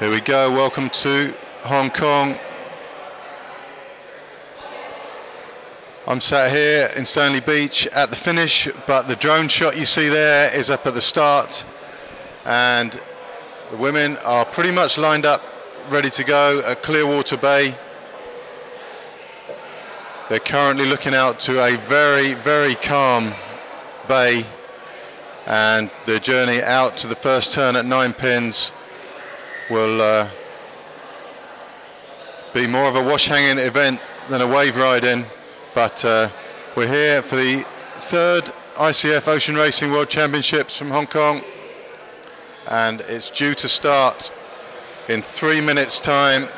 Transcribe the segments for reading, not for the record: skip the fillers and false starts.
Here we go, welcome to Hong Kong. I'm sat here in Stanley Beach at the finish, but the drone shot you see there is up at the start, and the women are pretty much lined up, ready to go at Clearwater Bay. They're currently looking out to a very, very calm bay, and the journey out to the first turn at 9 pins will be more of a wash hanging event than a wave riding. But we're here for the third ICF Ocean Racing World Championships from Hong Kong, and it's due to start in 3 minutes time,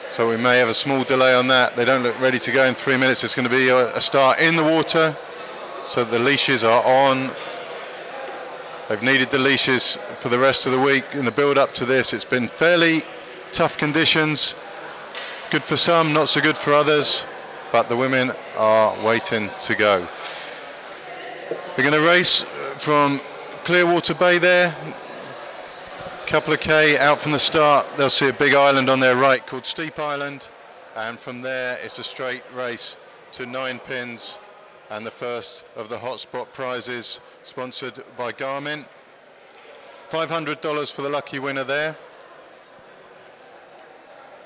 so we may have a small delay on that. They don't look ready to go in 3 minutes. It's going to be a start in the water, so the leashes are on. They've needed the leashes for the rest of the week in the build up to this. It's been fairly tough conditions, good for some, not so good for others, but the women are waiting to go. They're going to race from Clearwater Bay there, couple of K out from the start. They'll see a big island on their right called Steep Island, and from there it's a straight race to 9 pins and the first of the hotspot prizes sponsored by Garmin. $500 for the lucky winner there,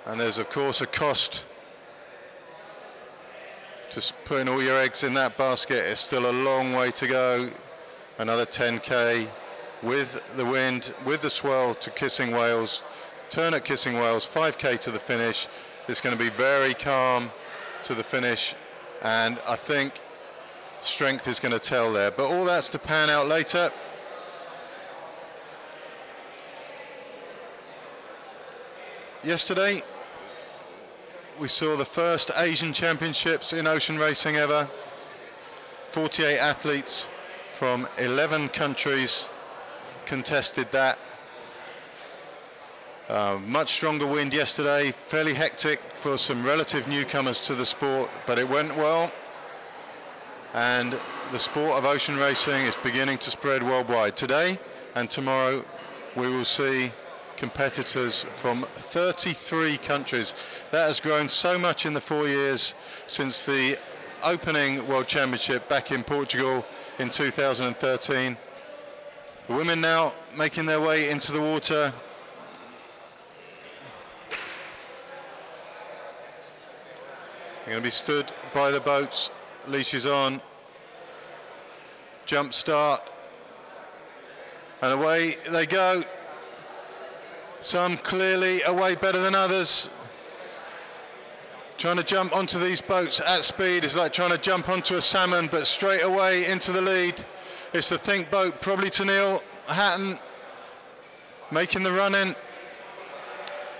and there's of course a cost to putting all your eggs in that basket. It's still a long way to go, another 10k with the wind, with the swell to Kissing Whales, turn at Kissing Whales, 5k to the finish. It's going to be very calm to the finish, and I think strength is going to tell there, but all that's to pan out later. Yesterday we saw the first Asian Championships in ocean racing ever. 48 athletes from 11 countries contested that. Much stronger wind yesterday, fairly hectic for some relative newcomers to the sport, but it went well, and the sport of ocean racing is beginning to spread worldwide. Today and tomorrow we will see competitors from 33 countries. That has grown so much in the 4 years since the opening World Championship back in Portugal in 2013. The women now making their way into the water. They're going to be stood by the boats, leashes on, jump start, and away they go. Some clearly away better than others. Trying to jump onto these boats at speed is like trying to jump onto a salmon, but straight away into the lead. It's the Think boat, probably Tennille, Hatton, making the run in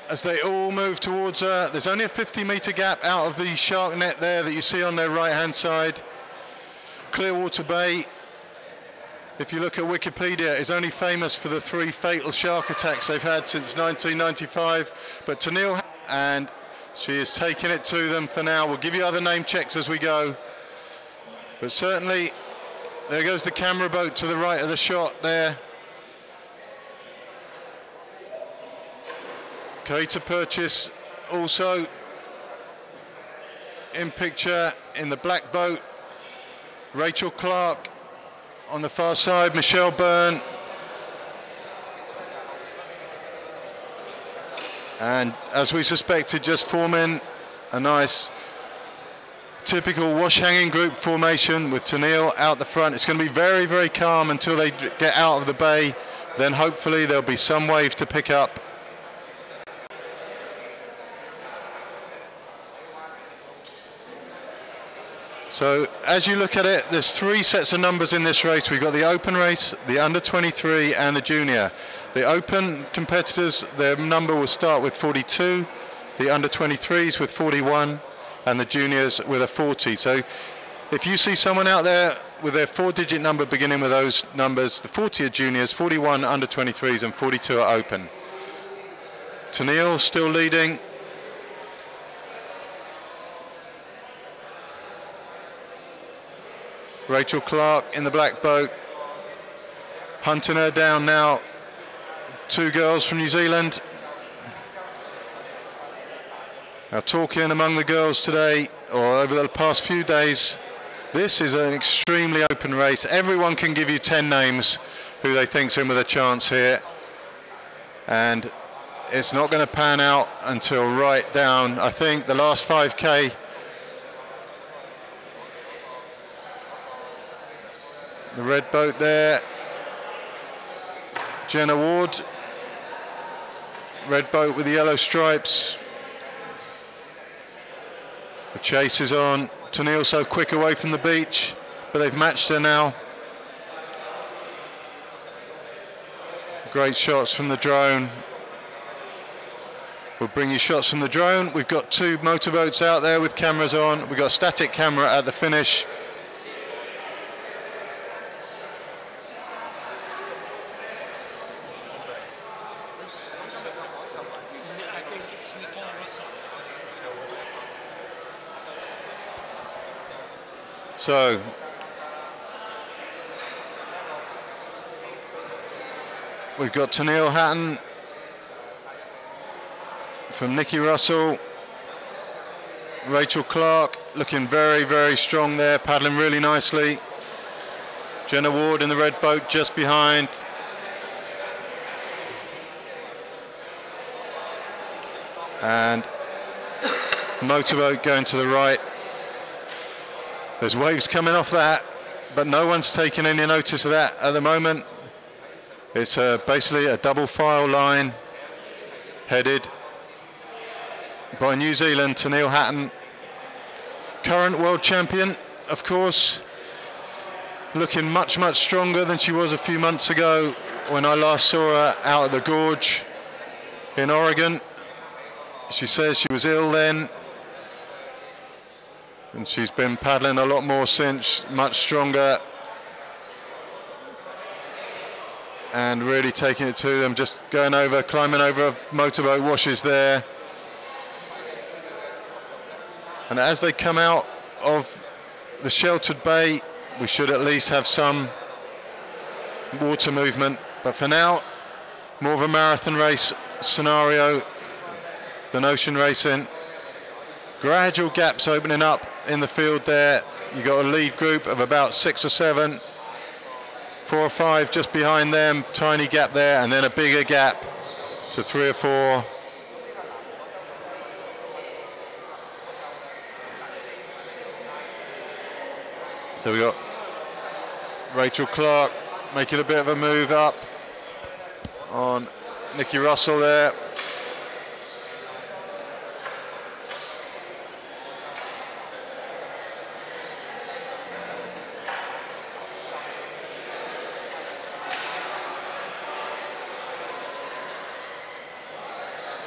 as they all move towards her. There's only a 50-metre gap out of the shark net there that you see on their right-hand side. Clearwater Bay, if you look at Wikipedia, is only famous for the 3 fatal shark attacks they've had since 1995. But Tennille, and she is taking it to them for now. We'll give you other name checks as we go. But certainly, there goes the camera boat to the right of the shot there. Kate Purchase also in picture in the black boat. Rachel Clark on the far side, Michelle Byrne, and as we suspected, just forming a nice typical wash hanging group formation with Tennille out the front. It's going to be very, very calm until they get out of the bay, then hopefully there'll be some wave to pick up. So as you look at it, there's 3 sets of numbers in this race. We've got the open race, the under 23 and the junior. The open competitors, their number will start with 42, the under 23s with 41, and the juniors with a 40. So if you see someone out there with their 4-digit number beginning with those numbers, the 40 are juniors, 41 under 23s and 42 are open. Tennille still leading. Rachel Clark in the black boat, hunting her down now two girls from New Zealand. Now, talking among the girls today, or over the past few days, this is an extremely open race. Everyone can give you 10 names who they think's in with a chance here. And it's not going to pan out until right down, I think, the last 5K. The red boat there, Jenna Ward. Red boat with the yellow stripes. The chase is on. Tennille so quick away from the beach, but they've matched her now. Great shots from the drone. We'll bring you shots from the drone. We've got two motorboats out there with cameras on. We've got a static camera at the finish. So, we've got Tennille Hatton from Nikki Russell, Rachel Clark looking very, very strong there, paddling really nicely. Jenna Ward in the red boat just behind. And motorboat going to the right. There's waves coming off that, but no one's taking any notice of that at the moment. It's basically a double file line headed by New Zealand, Tennille Hatton. Current world champion, of course. Looking much, much stronger than she was a few months ago when I last saw her out at the gorge in Oregon. She says she was ill then, and she's been paddling a lot more since, much stronger, and really taking it to them, just going over, climbing over a motorboat washes there. And as they come out of the sheltered bay, we should at least have some water movement. But for now, more of a marathon race scenario than ocean racing. Gradual gaps opening up in the field there. You've got a lead group of about 6 or 7, 4 or 5 just behind them, tiny gap there, and then a bigger gap to 3 or 4. So we got Rachel Clark making a bit of a move up on Nikki Russell there.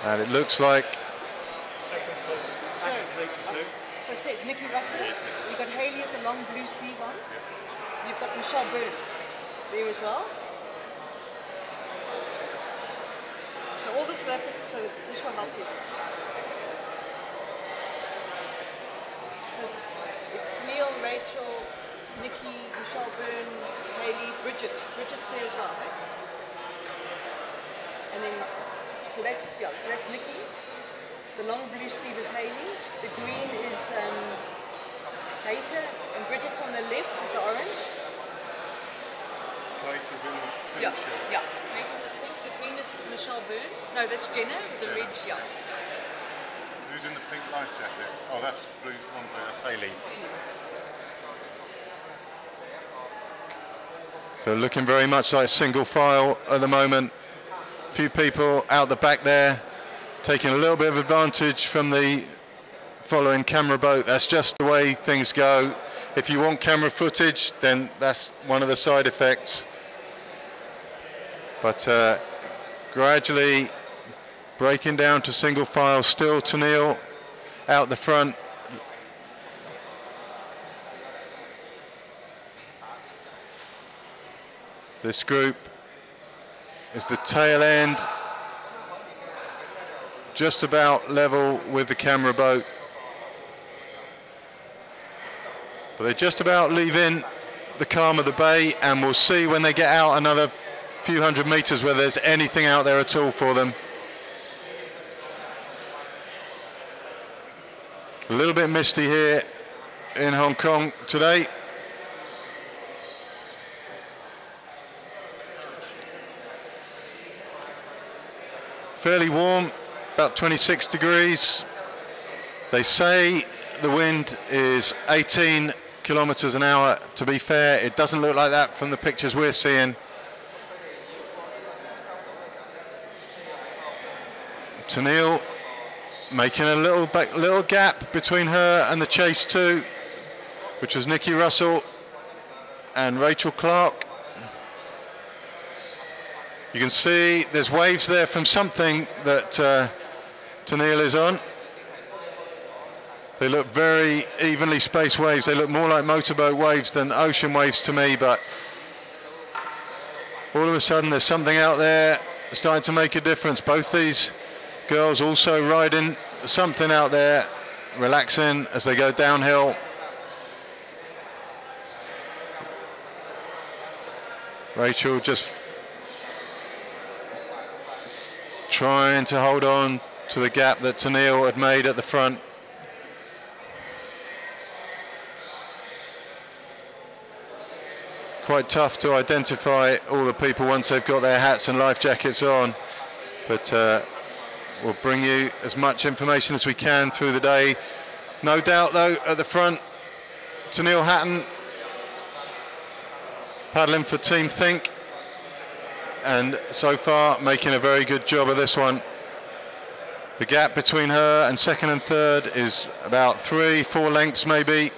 And it looks like second place is who? So say it's Nikki Russell. You've got Hayley with the long blue sleeve on. You've got Michelle Byrne there as well. So all this left, so this will help you. So it's Tennille, Rachel, Nikki, Michelle Byrne, Hayley, Bridget. Bridget's there as well, right? And then so that's Nikki. The long blue sleeve is Hayley. The green is Hayter, and Bridget's on the left with the orange. Kate is in the pink shirt. Yeah. Kate's in the pink. The green is Michelle Byrne. No, that's Jenna. The red, yeah. Who's in the pink life jacket? Oh, that's blue. That's Hayley. So looking very much like single file at the moment. A few people out the back there taking a little bit of advantage from the following camera boat. That's just the way things go. If you want camera footage, then that's one of the side effects. But gradually breaking down to single file, still Tennille out the front. This group is the tail end, just about level with the camera boat. But they're just about leaving the calm of the bay, and we'll see when they get out another few hundred meters where there's anything out there at all for them. A little bit misty here in Hong Kong today. Fairly warm, about 26 degrees. They say the wind is 18 kilometers an hour. To be fair, it doesn't look like that from the pictures we're seeing. Canoe making a little gap between her and the chase two, which was Nikki Russell and Rachel Clark. You can see there's waves there from something that Canoe is on. They look very evenly spaced waves. They look more like motorboat waves than ocean waves to me, but all of a sudden there's something out there starting to make a difference. Both these girls also riding something out there, relaxing as they go downhill. Rachel just trying to hold on to the gap that Canoe had made at the front. Quite tough to identify all the people once they've got their hats and life jackets on, but we'll bring you as much information as we can through the day. No doubt though, at the front, Canoe Hatton paddling for Team Think, and so far making a very good job of this one. The gap between her and second and third is about 3-4 lengths maybe.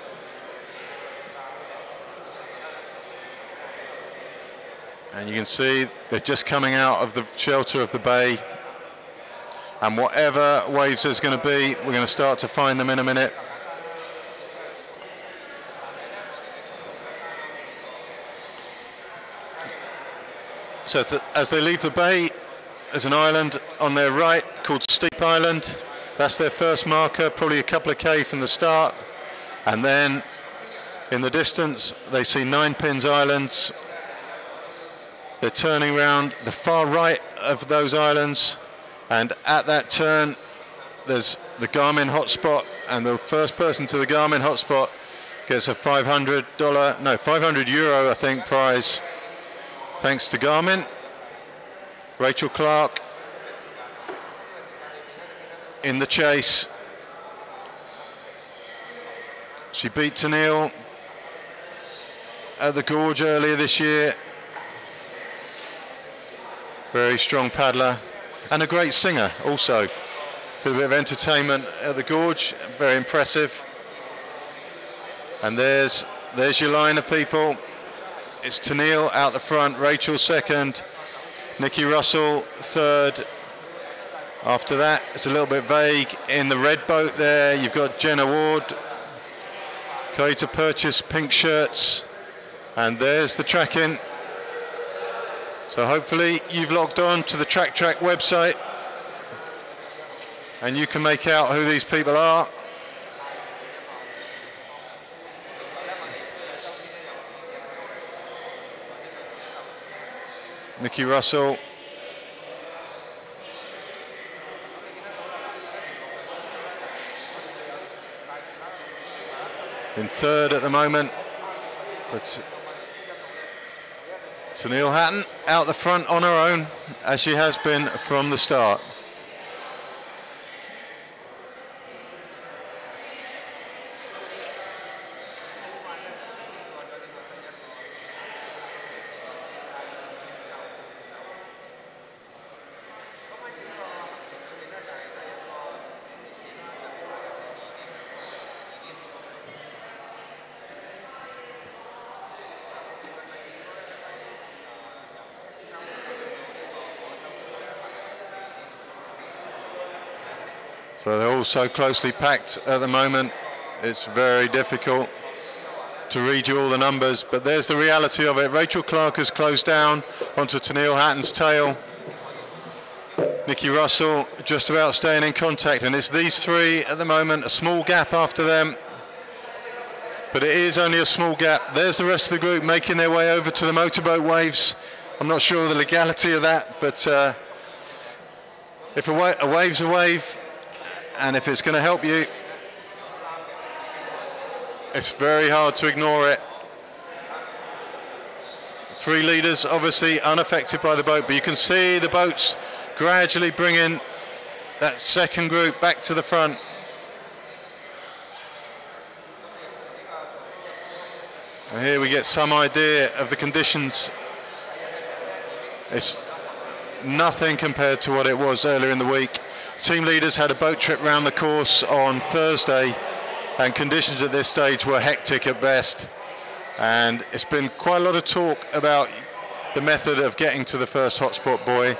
And you can see they're just coming out of the shelter of the bay. And whatever waves there's going to be, we're going to start to find them in a minute. So as they leave the bay, there's an island on their right called Steep Island. That's their first marker, probably a couple of K from the start. And then in the distance, they see Nine Pins Islands. They're turning around the far right of those islands, and at that turn there's the Garmin hotspot, and the first person to the Garmin hotspot gets a €500 I think prize, thanks to Garmin. Rachel Clark in the chase. She beat Canoe at the Gorge earlier this year. Very strong paddler and a great singer also. Did a bit of entertainment at the Gorge, very impressive. And there's your line of people. It's Canoe out the front, Rachel second, Nikki Russell third. After that, it's a little bit vague. In the red boat there, you've got Jenna Ward, Kaita Purchase, pink shirts, and there's the tracking. So hopefully you've logged on to the Track website and you can make out who these people are. Nikki Russell. In third at the moment, but Canoe Hatton out the front on her own, as she has been from the start. So they're all so closely packed at the moment, it's very difficult to read you all the numbers, but there's the reality of it. Rachel Clark has closed down onto Canoe Hatton's tail. Nikki Russell just about staying in contact, and it's these three at the moment, a small gap after them, but it is only a small gap. There's the rest of the group making their way over to the motorboat waves. I'm not sure of the legality of that, but if a wave's a wave, and if it's going to help you, it's very hard to ignore it. 3 leaders obviously unaffected by the boat, but you can see the boats gradually bringing that second group back to the front. And here we get some idea of the conditions. It's nothing compared to what it was earlier in the week. Team leaders had a boat trip around the course on Thursday, and conditions at this stage were hectic at best. And it's been quite a lot of talk about the method of getting to the first hotspot buoy.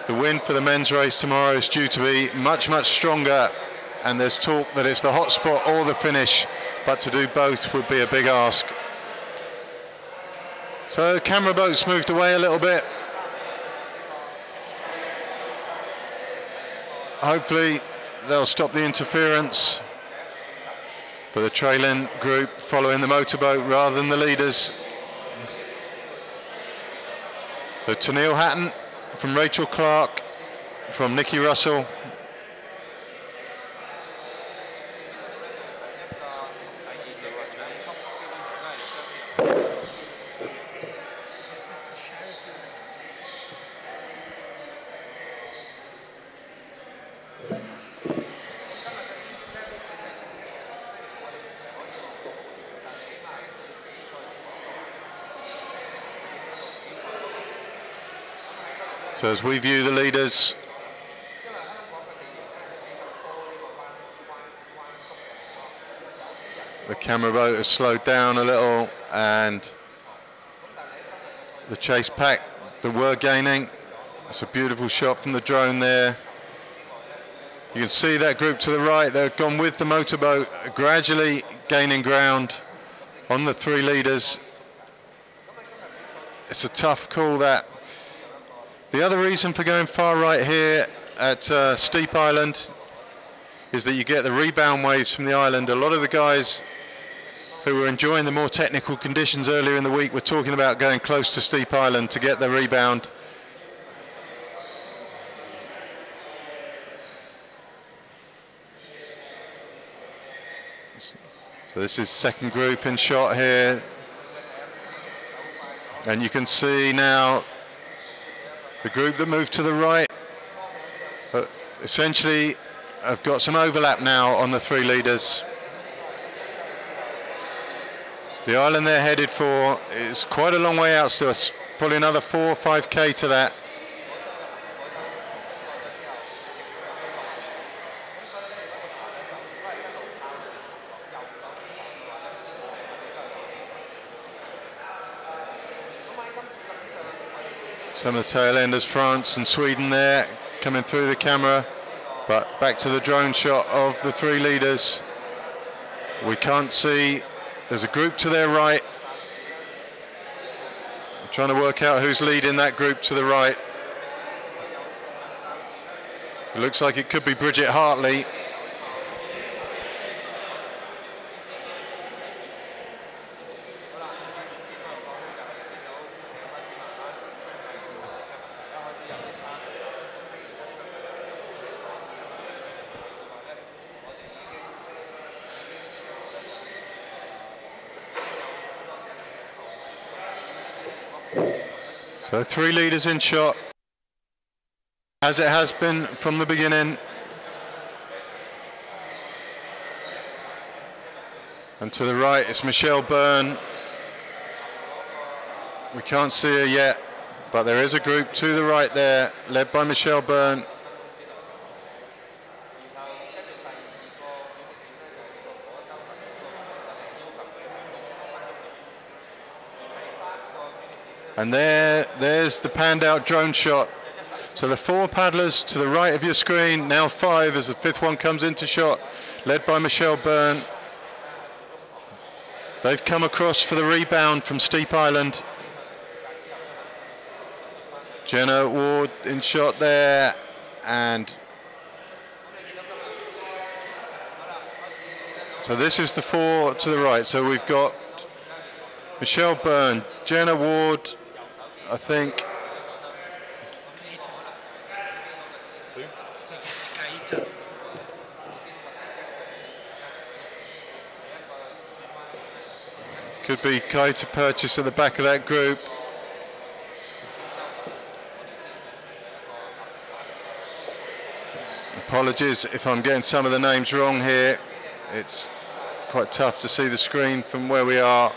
The wind for the men's race tomorrow is due to be much, much stronger, and there's talk that it's the hotspot or the finish, but to do both would be a big ask. So the camera boats moved away a little bit. Hopefully they'll stop the interference. But the trailing group following the motorboat rather than the leaders. So to Neil Hatton from Rachel Clark, from Nikki Russell. So as we view the leaders, the camera boat has slowed down a little, and the chase pack that were gaining. That's a beautiful shot from the drone there. You can see that group to the right, they've gone with the motorboat, gradually gaining ground on the 3 leaders. It's a tough call, that. The other reason for going far right here at Steep Island is that you get the rebound waves from the island. A lot of the guys who were enjoying the more technical conditions earlier in the week were talking about going close to Steep Island to get the rebound. So this is second group in shot here. And you can see now the group that moved to the right essentially have got some overlap now on the 3 leaders. The island they're headed for is quite a long way out to us, probably another 4 or 5k to that. Some of the tail enders, France and Sweden there, coming through the camera. But back to the drone shot of the 3 leaders. We can't see, there's a group to their right. I'm trying to work out who's leading that group to the right. It looks like it could be Bridget Hartley. So 3 leaders in shot, as it has been from the beginning. And to the right it's Michelle Byrne. We can't see her yet, but there is a group to the right there, led by Michelle Byrne. And there's the panned out drone shot. So the 4 paddlers to the right of your screen, now 5 as the 5th one comes into shot, led by Michelle Byrne. They've come across for the rebound from Steep Island. Jenna Ward in shot there, and so this is the 4 to the right. So we've got Michelle Byrne, Jenna Ward, I think. Could be Kaita Purchase at the back of that group. Apologies if I'm getting some of the names wrong here. It's quite tough to see the screen from where we are.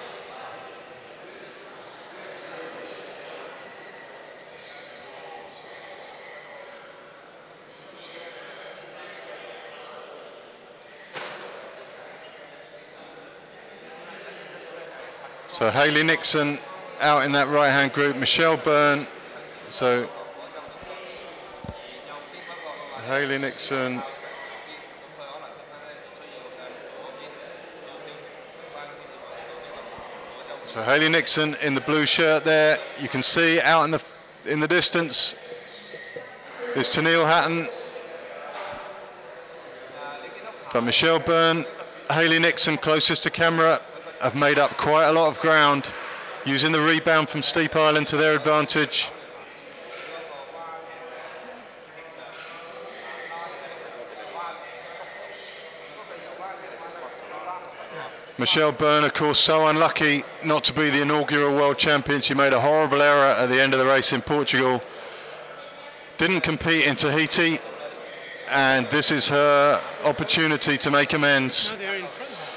So Hayley Nixon out in that right-hand group, Michelle Byrne. So Hayley Nixon. So Hayley Nixon in the blue shirt there. You can see out in the distance is Tennille Hatton. But Michelle Byrne, Hayley Nixon closest to camera, have made up quite a lot of ground, using the rebound from Steep Island to their advantage. Michelle Byrne, of course, so unlucky not to be the inaugural world champion. She made a horrible error at the end of the race in Portugal. Didn't compete in Tahiti, and this is her opportunity to make amends.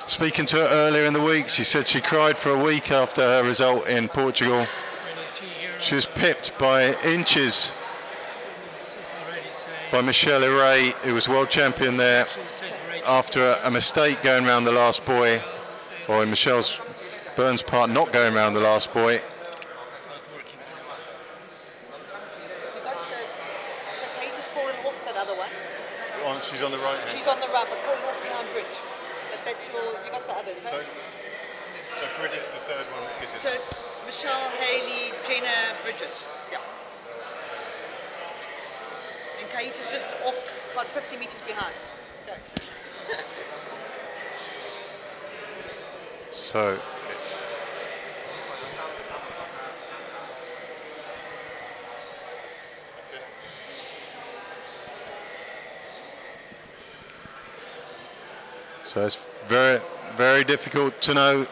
Speaking to her earlier in the week, she said she cried for a week after her result in Portugal. She was pipped by inches by Michelle Ray, who was world champion there, after a mistake going around the last buoy, or in Michelle Byrne's part, not going around the last buoy. So Kate has fallen off that other one. She's on the right hand. She's on the right, but fallen off behind Bridge. But that's you got the others, huh? So Bridget's the third one, is it? So it's Michelle, Hayley, Jenna, Bridget. Yeah. And Kate is just off about 50 meters behind. Okay. So it's very, very difficult to know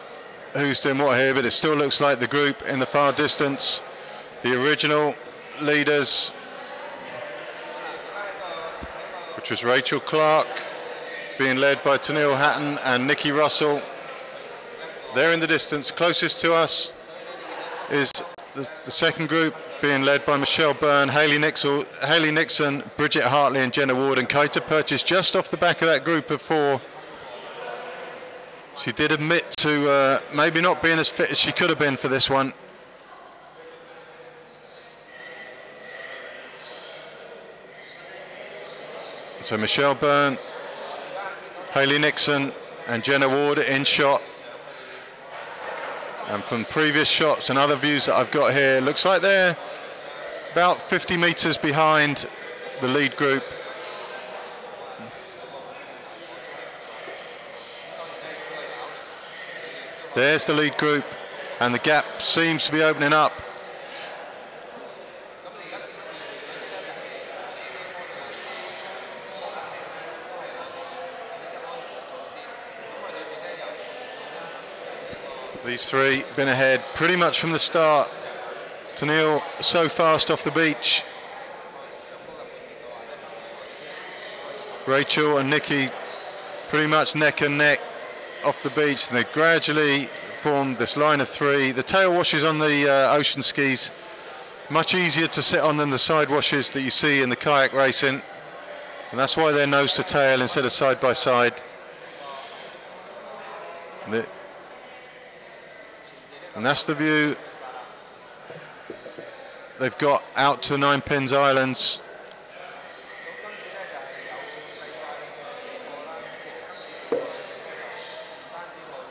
who's doing what here, but it still looks like the group in the far distance, the original leaders, which was Rachel Clark, being led by Tennille Hatton and Nikki Russell. There in the distance, closest to us is the second group, being led by Michelle Byrne, Hayley Nixon, Bridget Hartley and Jenna Ward, and Kaita Purchase just off the back of that group of four. She did admit to maybe not being as fit as she could have been for this one. So Michelle Byrne, Hayley Nixon and Jenna Ward in shot. And from previous shots and other views that I've got here, looks like they're about 50 meters behind the lead group. There's the lead group, and the gap seems to be opening up. These three been ahead pretty much from the start. Tennille so fast off the beach. Rachel and Nikki pretty much neck and neck off the beach, and they gradually formed this line of three. The tail washes on the ocean skis, much easier to sit on than the side washes that you see in the kayak racing, and that's why they're nose to tail instead of side by side. And that's the view they've got out to the Nine Pins Islands.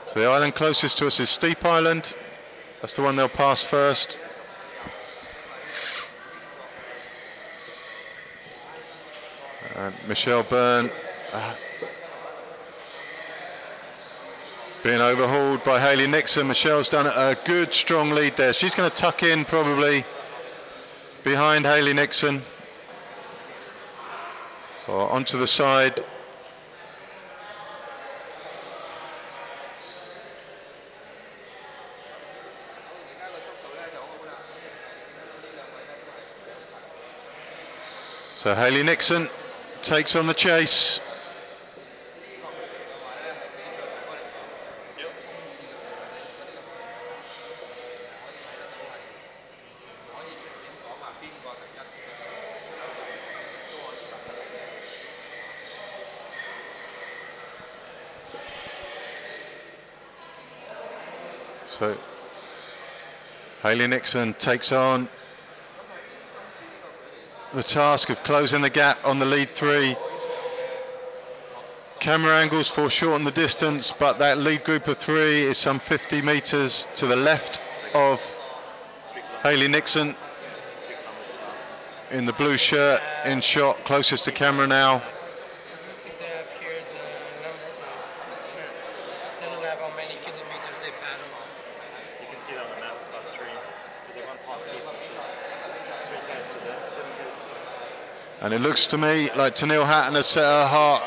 So the island closest to us is Steep Island. That's the one they'll pass first. And Michelle Byrne Being overhauled by Hayley Nixon. Michelle's done a good, strong lead there. She's going to tuck in probably behind Hayley Nixon. Or onto the side. So Hayley Nixon takes on the chase. So Hayley Nixon takes on the task of closing the gap on the lead three. Camera angles foreshorten the distance, but that lead group of three is some 50 meters to the left of Hayley Nixon in the blue shirt, in shot, closest to camera now. And it looks to me like Canoe Hatton has set her heart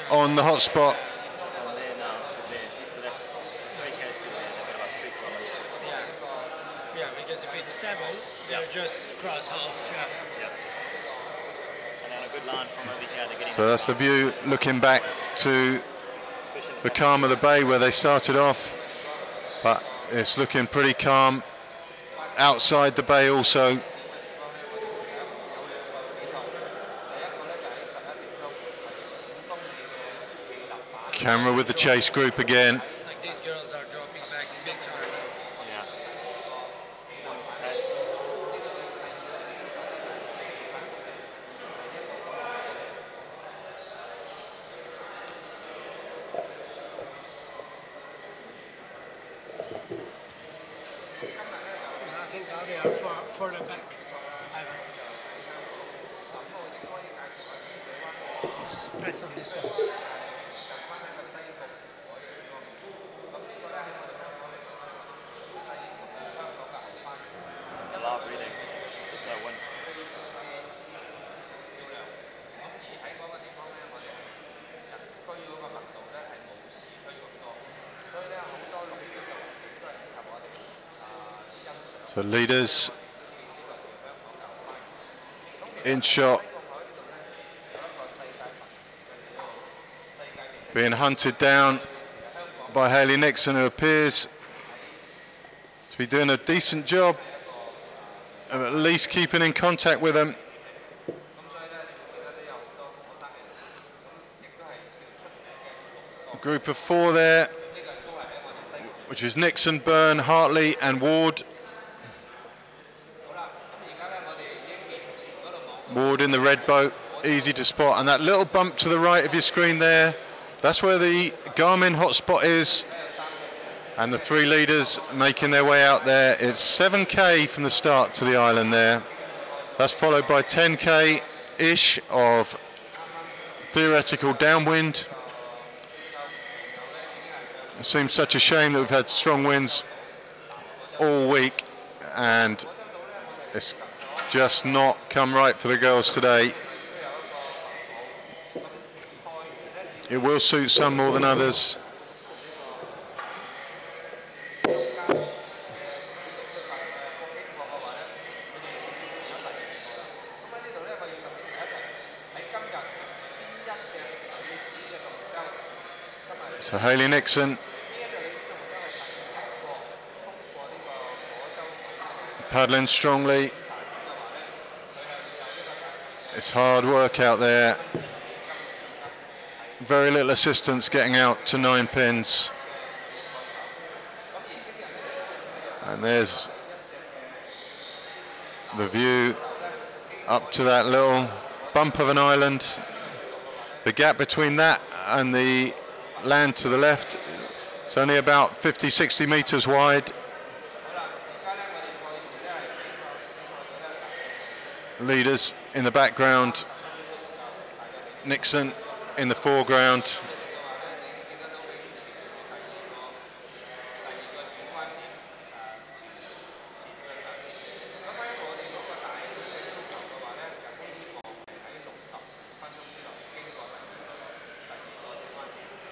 on the hot spot. Yeah, because if it's 7, they're just cross half. So that's the view looking back to the calm of the bay where they started off. But it's looking pretty calm outside the bay also. Camera with the chase group again. Like these girls are dropping back big time. I think now they are further back. Just press on this side. So leaders in shot, being hunted down by Hayley Nixon, who appears to be doing a decent job of at least keeping in contact with them. A group of 4 there, which is Nixon, Byrne, Hartley and Ward. Ward in the red boat, easy to spot, and that little bump to the right of your screen there, that's where the Garmin hotspot is, and the 3 leaders making their way out there. It's 7k from the start to the island there. That's followed by 10k-ish of theoretical downwind. It seems such a shame that we've had strong winds all week, and it's just not come right for the girls today. It will suit some more than others. So Hayley Nixon paddling strongly. It's hard work out there. Very little assistance getting out to 9 pins. And there's the view up to that little bump of an island. The gap between that and the land to the left is only about 50, 60 meters wide. Leaders in the background, Nixon in the foreground.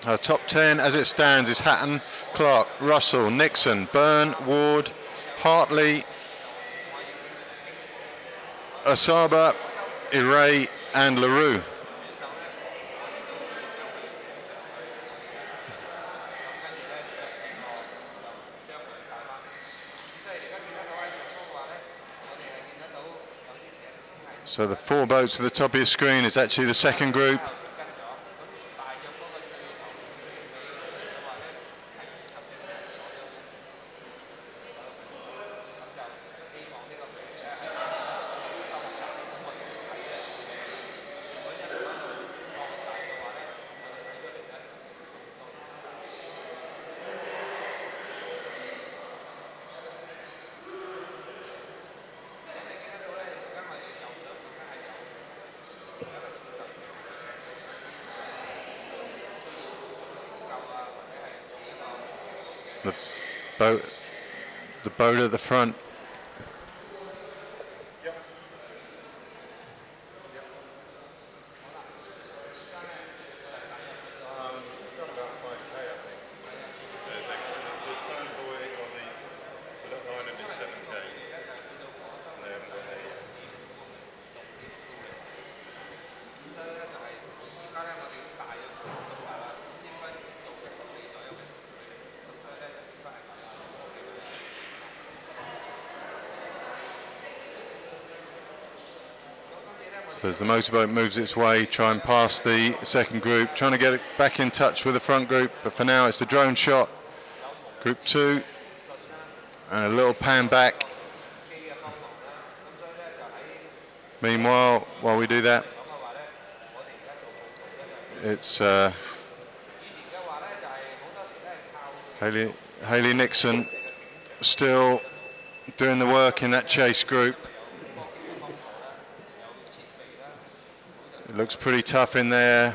Our top 10 as it stands is Hatton, Clark, Russell, Nixon, Byrne, Ward, Hartley, Asaba, Iray and LaRue. So the 4 boats at the top of your screen is actually the second group. The boat at the front. So as the motorboat moves its way, try and pass the second group, trying to get it back in touch with the front group, but for now it's the drone shot. Group 2, and a little pan back. Meanwhile, while we do that, it's Hayley Nixon still doing the work in that chase group. It looks pretty tough in there.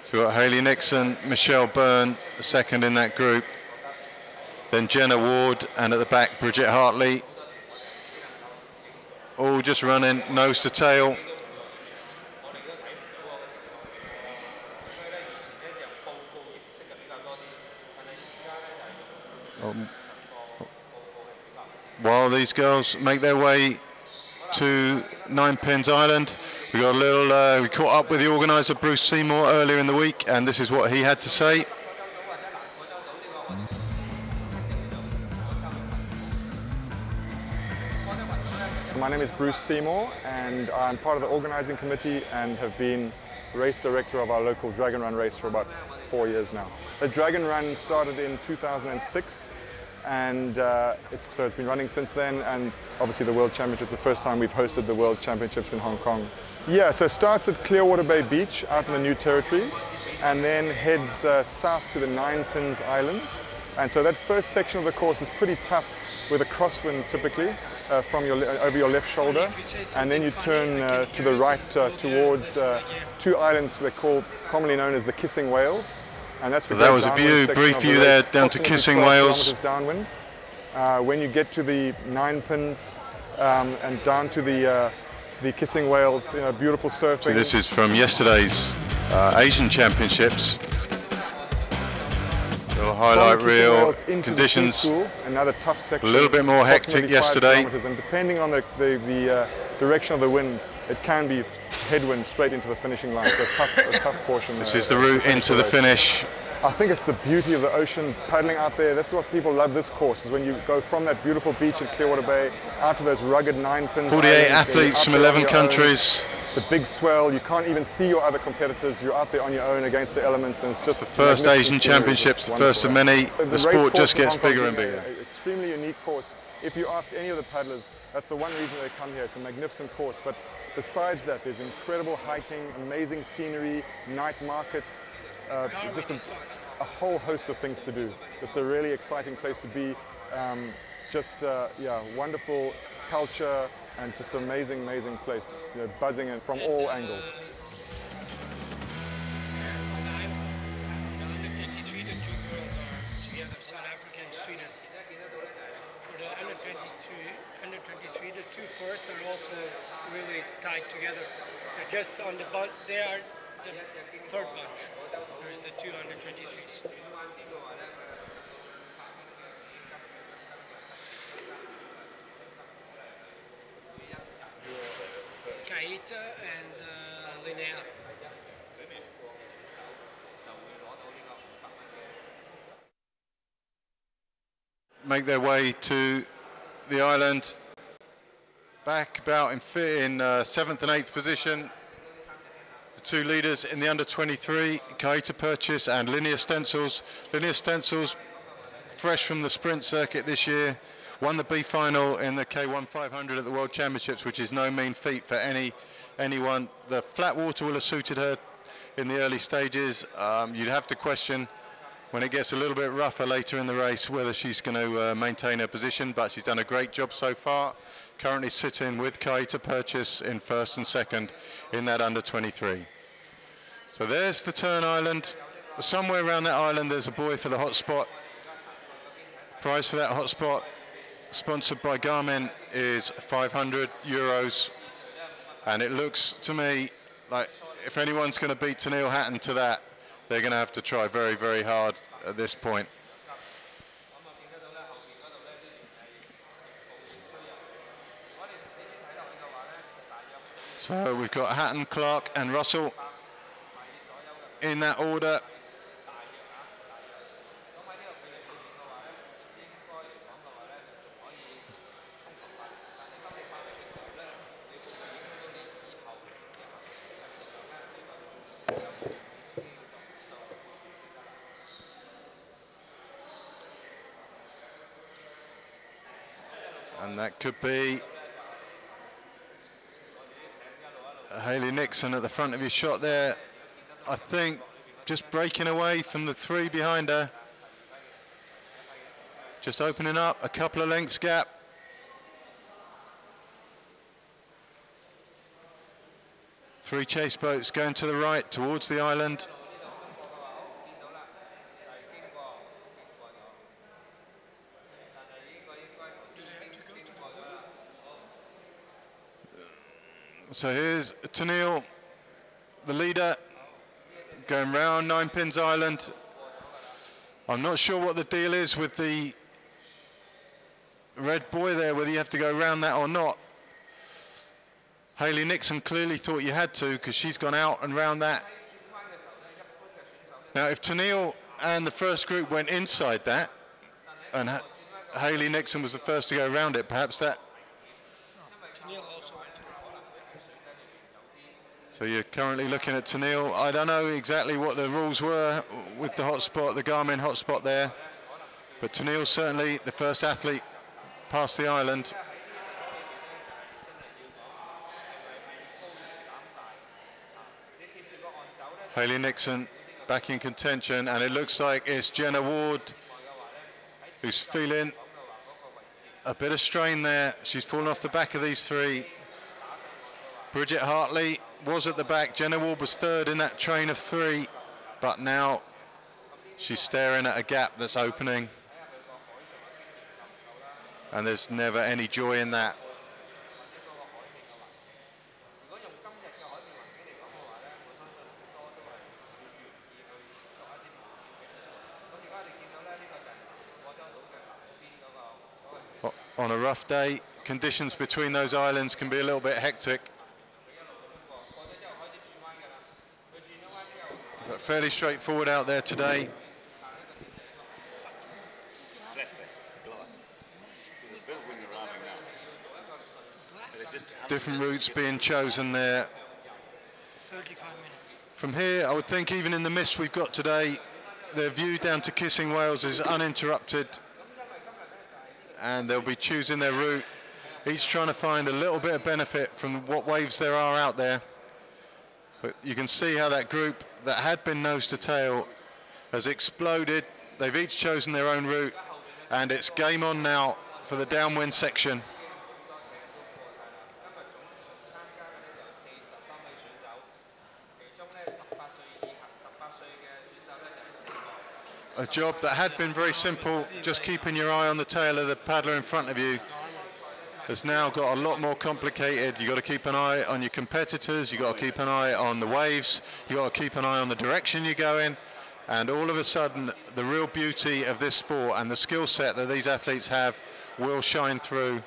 So we've got Hayley Nixon, Michelle Byrne, the second in that group. Then Jenna Ward, and at the back, Bridget Hartley. All just running nose to tail. While these girls make their way to Nine Pins Island, we got a little. We caught up with the organiser Bruce Seymour earlier in the week, and this is what he had to say. My name is Bruce Seymour, and I'm part of the organising committee and have been race director of our local Dragon Run race for about 4 years now. The Dragon Run started in 2006. And it's been running since then, and obviously the World Championships is the first time we've hosted the World Championships in Hong Kong. Yeah, so it starts at Clearwater Bay Beach out in the New Territories, and then heads south to the Nine Pins Islands. And so that first section of the course is pretty tough with a crosswind typically from over your left shoulder, and then you turn to the right towards 2 islands they're called, commonly known as the Kissing Whales. And that's so that was a view, brief view there, down to Kissing Whales. Downwind. When you get to the Nine Pins and down to the Kissing Whales, beautiful surfing. So this is from yesterday's Asian Championships. Little highlight reel, conditions another tough section, a little bit more hectic yesterday. And depending on the direction of the wind, it can be headwind straight into the finishing line. So a tough portion. This is the route into the finish. I think it's the beauty of the ocean, paddling out there. This is what people love this course, is when you go from that beautiful beach at Clearwater Bay out to those rugged Nine Pins. 48 athletes from 11 countries. The big swell, you can't even see your other competitors. You're out there on your own against the elements, and it's just the first Asian Championships, the first of many. The sport just gets bigger and bigger. Extremely unique course. If you ask any of the paddlers, that's the one reason they come here. It's a magnificent course, but besides that, there's incredible hiking, amazing scenery, night markets, just a whole host of things to do. Just a really exciting place to be. Yeah, wonderful culture and just an amazing place. Buzzing in from all angles. Under 23, the 2 first are also really tied together. They're just on the bunch. They are the third bunch. There's the 223s. Kaita and Linnea. Make their way to the island, back about in 7th and 8th position. The two leaders in the under-23, Kaita Purchase and Linear Stencils. Linear Stencils, fresh from the sprint circuit this year, won the B final in the K1 500 at the World Championships, which is no mean feat for anyone. The flat water will have suited her in the early stages. You'd have to question when it gets a little bit rougher later in the race whether she's going to maintain her position, but she's done a great job so far. Currently sitting with Kaita Purchase in 1st and 2nd in that under-23. So there's the turn island. Somewhere around that island there's a buoy for the hotspot. Prize for that hotspot, sponsored by Garmin, is €500. And it looks to me like if anyone's going to beat Tennille Hatton to that, they're going to have to try very, very hard at this point. So we've got Hatton, Clark and Russell in that order. And that could be Hayley Nixon at the front of his shot there. I think just breaking away from the three behind her. Just opening up a couple of lengths gap. Three chase boats going to the right towards the island. So here's Tennille, the leader, going round 9 Pins Island. I'm not sure what the deal is with the red buoy there, whether you have to go around that or not. Hayley Nixon clearly thought you had to because she's gone out and round that. Now if Tennille and the first group went inside that and Hayley Nixon was the first to go around it, perhaps that. So you're currently looking at Tennille. I don't know exactly what the rules were with the hotspot, the Garmin hotspot there, but Tennille certainly the first athlete past the island. Hayley Nixon back in contention, and it looks like it's Jenna Ward who's feeling a bit of strain there. She's fallen off the back of these three. Bridget Hartley was at the back. Jenna Ward was third in that train of three, but now she's staring at a gap that's opening, and there's never any joy in that. On a rough day, conditions between those islands can be a little bit hectic. But fairly straightforward out there today. Different routes being chosen there. 35 minutes. From here, I would think even in the mist we've got today, their view down to Kissing Wales is uninterrupted. And they'll be choosing their route, each trying to find a little bit of benefit from what waves there are out there. But you can see how that group that had been nose to tail has exploded. They've each chosen their own route, and it's game on now for the downwind section. A job that had been very simple, just keeping your eye on the tail of the paddler in front of you, has now got a lot more complicated. You've got to keep an eye on your competitors, you've got to keep an eye on the waves, you've got to keep an eye on the direction you go in, and all of a sudden the real beauty of this sport and the skill set that these athletes have will shine through.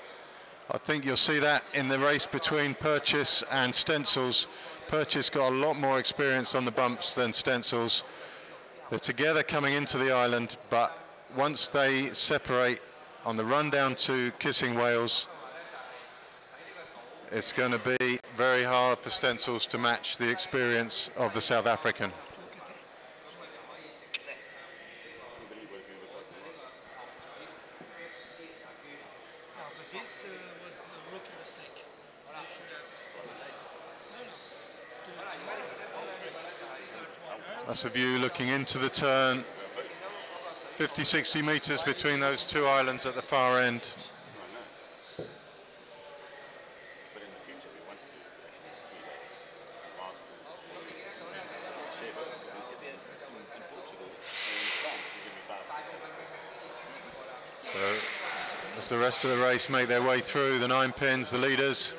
I think you'll see that in the race between Purchase and Stencils. Purchase got a lot more experience on the bumps than Stencils. They're together coming into the island, but once they separate on the run down to Kissing Whales, it's going to be very hard for Stencils to match the experience of the South African. No, but this was a rookie mistake. They should have. No. Do it tomorrow. Both races. Start one early. That's a view looking into the turn. 50-60 metres between those two islands at the far end. But in the future, we want to do actually 3 days. Masters, Sheba, in Portugal, in France, it's going to be 5 or 6 hours. So as the rest of the race make their way through the 9 pins, the leaders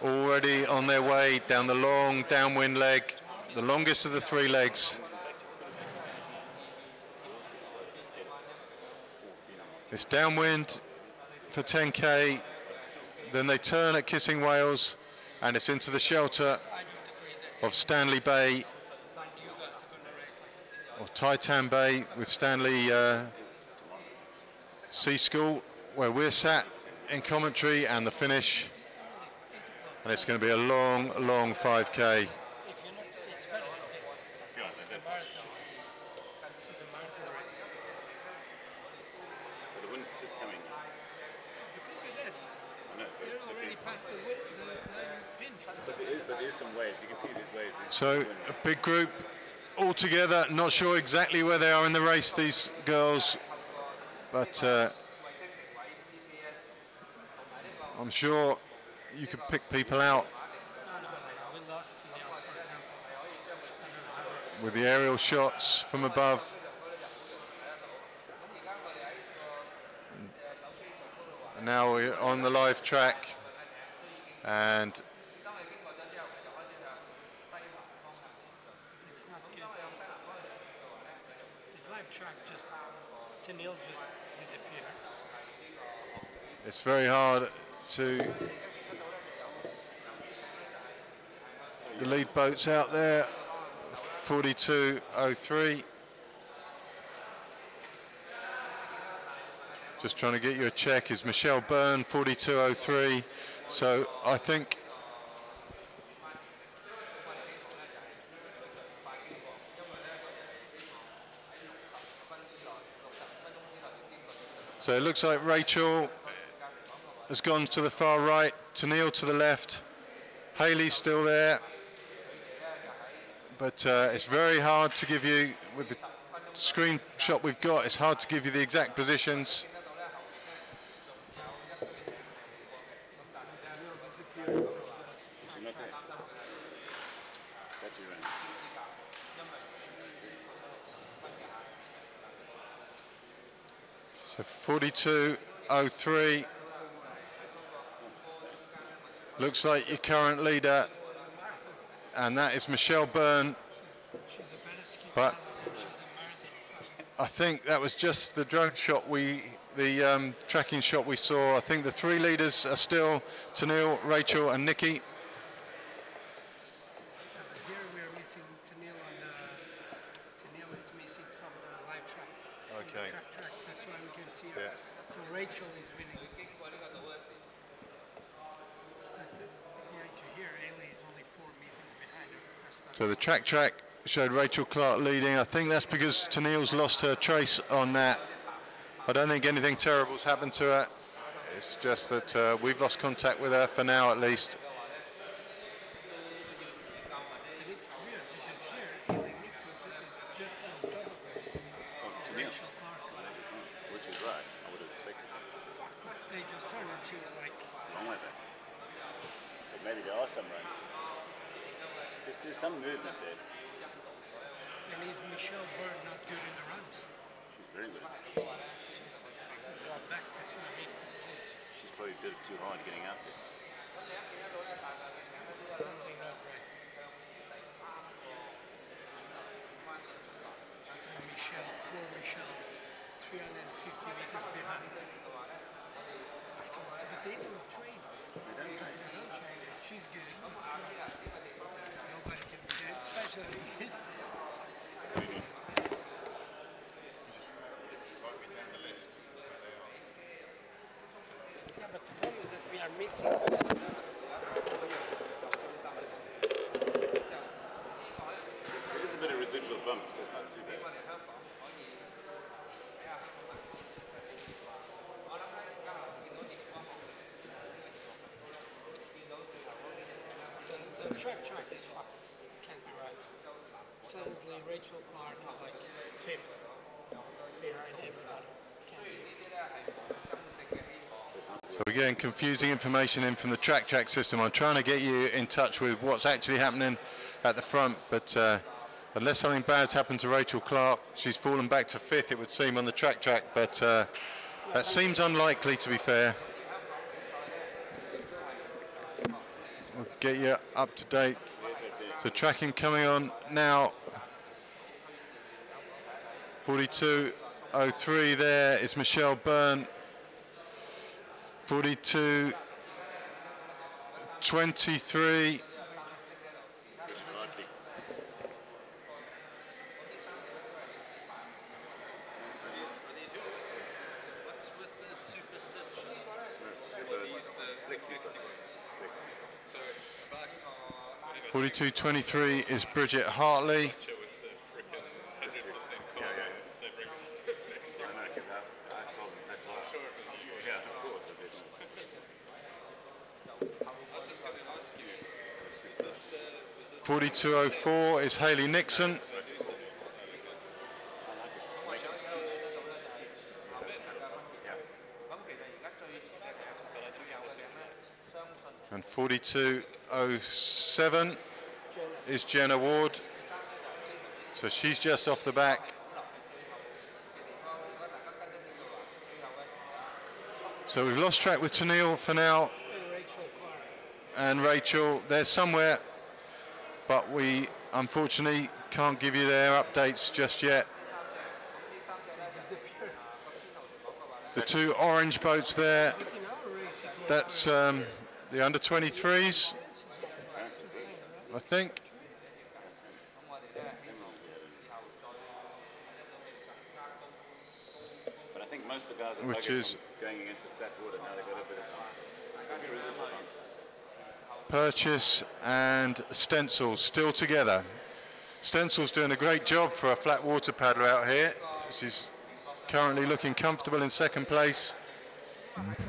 already on their way down the long downwind leg, the longest of the 3 legs. It's downwind for 10k, then they turn at Kissing Whales, and it's into the shelter of Stanley Bay, or Titan Bay with Stanley Sea School, where we're sat in commentary, and the finish. And it's going to be a long, long 5k. If you're not, it's better than this. This is a marathon. This is a marathon race. But the wind's just coming. But look at that. I know. You're already past the 9 pins. But there is some waves. You can see these waves. So a big group all together, not sure exactly where they are in the race, these girls, but I'm sure you could pick people out We lost Neil, for example. with the aerial shots from above. And now we're on the live track, and It's not good. His live track just, Neil just disappeared. it's very hard to. The lead boat's out there, 42.03. Just trying to get you a check. Is Michelle Byrne, 42.03. So I think so. It looks like Rachel has gone to the far right, Neil to the left. Hayley's still there. But it's very hard to give you, with the screenshot we've got, it's hard to give you the exact positions. She's not there. That's your end. So 42.03. Looks like your current leader, and that is Michelle Byrne. She's a better ski But she's a marathon. I think that was just the drone shot the tracking shot we saw. I think the 3 leaders are still Tanil, Rachel and Nikki. Here we are missing Tanil Tanil is missing from the live track. From the Okay. track. That's why we can see her. Yeah. So Rachel is winning. According to here, Ailey is only 4 meters behind her. That's not So the track showed Rachel Clark leading. I think that's because Tanil's lost her trace on that. I don't think anything terrible's happened to her. It's just that we've lost contact with her for now at least. But it's weird because here, Ailey Nixon is just on top of her. To Neil. Rachel Clark. Which is right. I would have expected. Fuck, they just turned and she was like, Long way back. But maybe there are some runs. There's some movement there. and is Michelle Byrne not good in the runs? She's very good. She's like fucking brought back. That's what I mean. This is She's probably did it too hard getting out there. Something not right. Michelle, poor Michelle, 350 meters behind. But they don't train. They don't train. She's good. Nobody can do it, especially this. Yeah, but the problem is that we are missing. There's a bit of residual bump, so it's not too bad. The track is fucked. Can't be right. Suddenly Rachel Clark is like 5th behind everybody. Can't be. So we're getting confusing information in from the track system. I'm trying to get you in touch with what's actually happening at the front, but unless something bad's happened to Rachel Clark, she's fallen back to 5th, it would seem, on the track, but that seems unlikely, to be fair. We'll get you up to date. So tracking coming on now. 42.03 there is Michelle Byrne. 42.23. What's with the super stiff So about 42.23 is Bridget Hartley. I know, because I told them that's why. Yeah, of course, I said. 42.04 is Hayley Nixon. And 42.07 is Jenna Ward. So she's just off the back. So we've lost track with Tennille for now. And Rachel, they're somewhere, but we unfortunately can't give you their updates just yet. The two orange boats there, that's the under 23s, I think. But I think most of the guys are Which is going against the flat water now. They've got a bit of residual bumps. Purchase and Stencil still together. Stencil's doing a great job for a flat water paddler out here. She's currently looking comfortable in second place.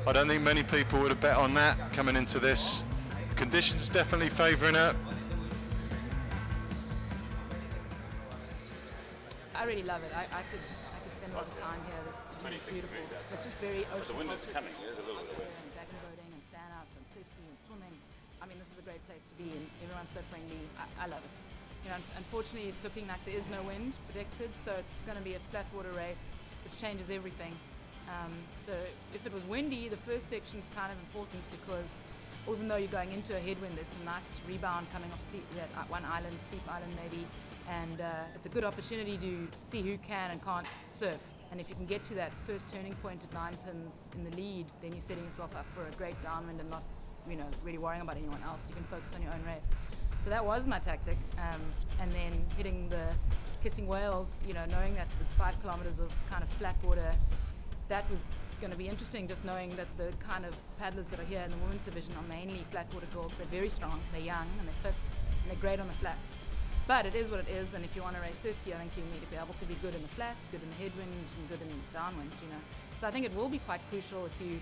I don't think many people would have bet on that coming into this. The conditions definitely favouring her. I really love it. I could spend a lot of time here. This is beautiful. So it's just very ocean. But the wind is coming. There's a little bit of wind. And dragon boating and stand up and surf ski and swimming. I mean, this is a great place to be, and everyone's so friendly. I love it. You know, unfortunately, it's looking like there is no wind predicted, so it's going to be a flat water race, which changes everything. So if it was windy, the first section's kind of important because even though you're going into a headwind, there's some nice rebound coming off that one island, steep island maybe, and it's a good opportunity to see who can and can't surf. And if you can get to that first turning point at 9 pins in the lead, then you're setting yourself up for a great downwind and not, you know, really worrying about anyone else. You can focus on your own race. So that was my tactic, and then hitting the Kissing Whales, you know, knowing that it's 5 kilometers of kind of flat water. That was going to be interesting, just knowing that the kind of paddlers that are here in the women's division are mainly flat water girls. They're very strong, they're young, and they're fit, and they're great on the flats. But it is what it is, and if you want to race surf ski, I think you need to be able to be good in the flats, good in the headwind, and good in the downwind, you know. So I think it will be quite crucial if you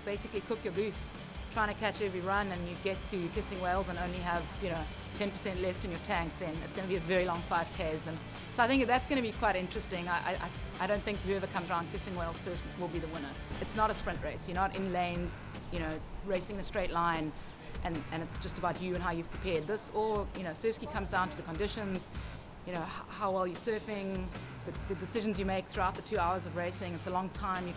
basically cook your goose, trying to catch every run, and you get to Kissing Whales and only have, you know, 10% left in your tank, then it's going to be a very long 5Ks. And so I think that's going to be quite interesting. I don't think whoever comes around Kissing Whales first will be the winner. It's not a sprint race. You're not in lanes, you know, racing a straight line, and it's just about you and how you've prepared. This all, you know, surf ski comes down to the conditions, you know, how well you're surfing, the decisions you make throughout the 2 hours of racing. It's a long time. You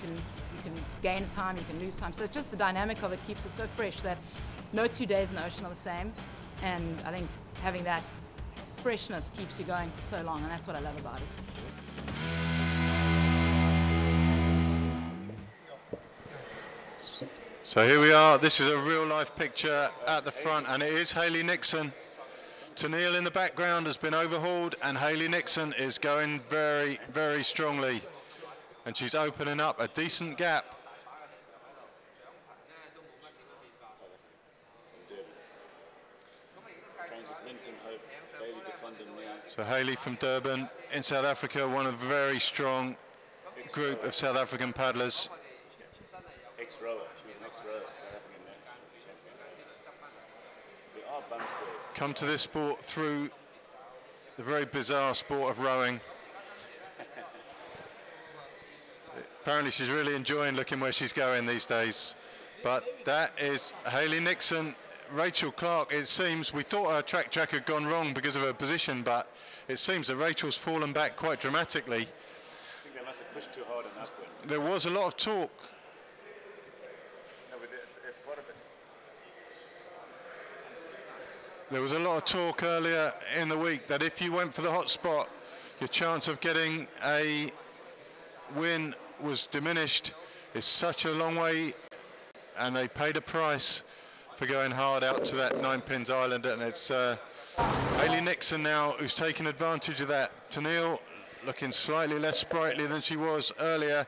can can gain time, you can lose time. So it's just the dynamic of it keeps it so fresh that no 2 days in the ocean are the same. And I think having that freshness keeps you going for so long, and that's what I love about it. So here we are. This is a real-life picture at the front, and it is Hayley Nixon. Tennille in the background has been overhauled, and Hayley Nixon is going very, very strongly. And she's opening up a decent gap. So Hayley from Durban in South Africa, one of a very strong group of South African paddlers. Ex-rower, she was an ex-rower, South African national champion. There are bumps there. Come to this sport through the very bizarre sport of rowing. Apparently she's really enjoying looking where she's going these days. But that is Hayley Nixon. Rachel Clark, it seems, we thought her track had gone wrong because of her position, but it seems that Rachel's fallen back quite dramatically. I think they must have pushed too hard on that one. There was a lot of talk. No, but it's part of it. There was a lot of talk earlier in the week that if you went for the hot spot, your chance of getting a win was diminished. It's such a long way, and they paid a price for going hard out to that 9 pins island, and it's Hayley Nixon now who's taken advantage of that. Tennille looking slightly less sprightly than she was earlier.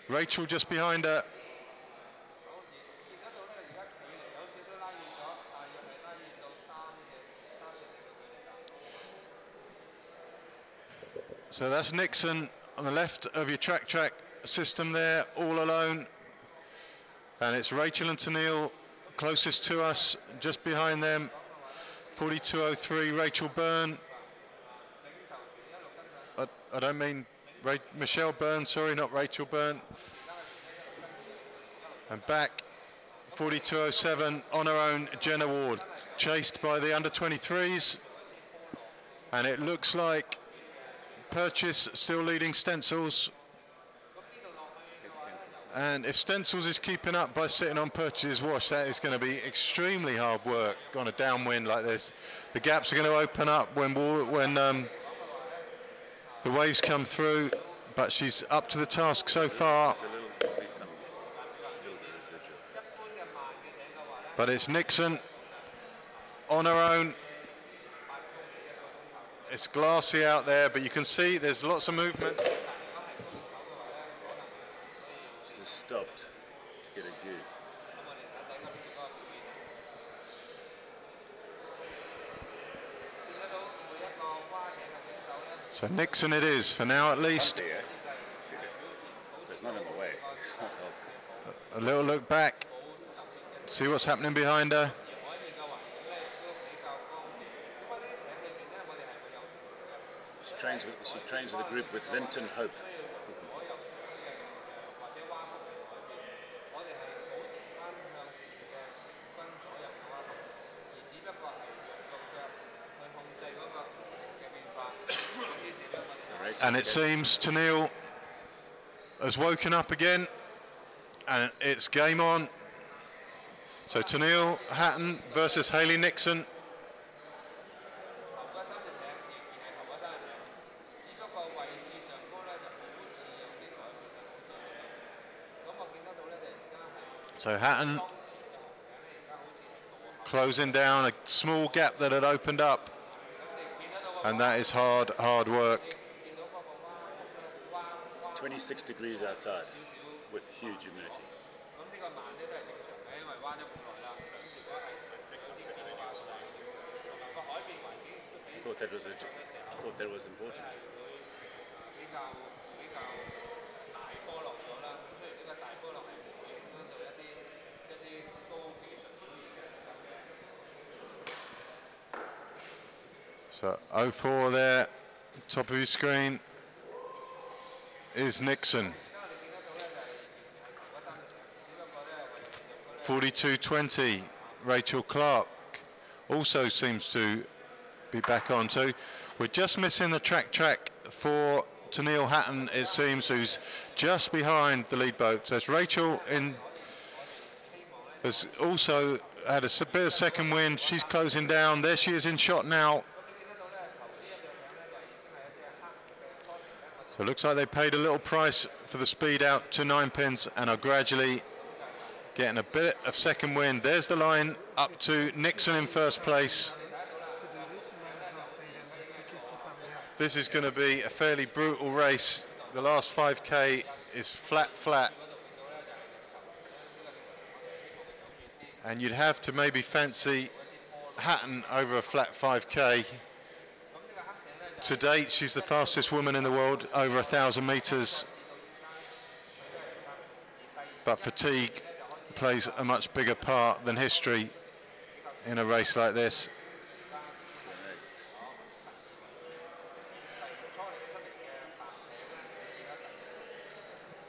Rachel just behind her. So that's Nixon on the left of your track system there, all alone. And it's Rachel and Tennille closest to us, just behind them. 42.03, Rachel Byrne. I don't mean Michelle Byrne, sorry, not Rachel Byrne. And back, 42.07 on her own, Jenna Ward, chased by the under-23s. And it looks like Purchase still leading Stencils. And if Stencils is keeping up by sitting on Purchase's wash, that is going to be extremely hard work on a downwind like this. The gaps are going to open up when the waves come through, but she's up to the task so far. But it's Nixon on her own. It's glassy out there, but you can see there's lots of movement. Stopped to get a view. So Nixon it is, for now at least. It's not in the way. It's not helpful. A little look back, see what's happening behind her. She trains with a group with Linton Hope. And it seems Tennille has woken up again, and it's game on. So Tennille Hatton versus Hayley Nixon. So Hatton closing down a small gap that had opened up, and that is hard work. It's 26 degrees outside with huge humidity. I thought that was important. So 04 there, top of your screen is Nixon. 42.20, Rachel Clark also seems to be back on. So we're just missing the track for to Neil Hatton, it seems, who's just behind the lead boat. So it's Rachel has also had a bit of second wind. She's closing down. There she is in shot now. So it looks like they paid a little price for the speed out to 9 pins and are gradually getting a bit of second wind. There's the line up to Nixon in first place. This is going to be a fairly brutal race. The last 5K is flat. And you'd have to maybe fancy Hatton over a flat 5K. To date, she's the fastest woman in the world, over 1,000 meters. But fatigue plays a much bigger part than history in a race like this.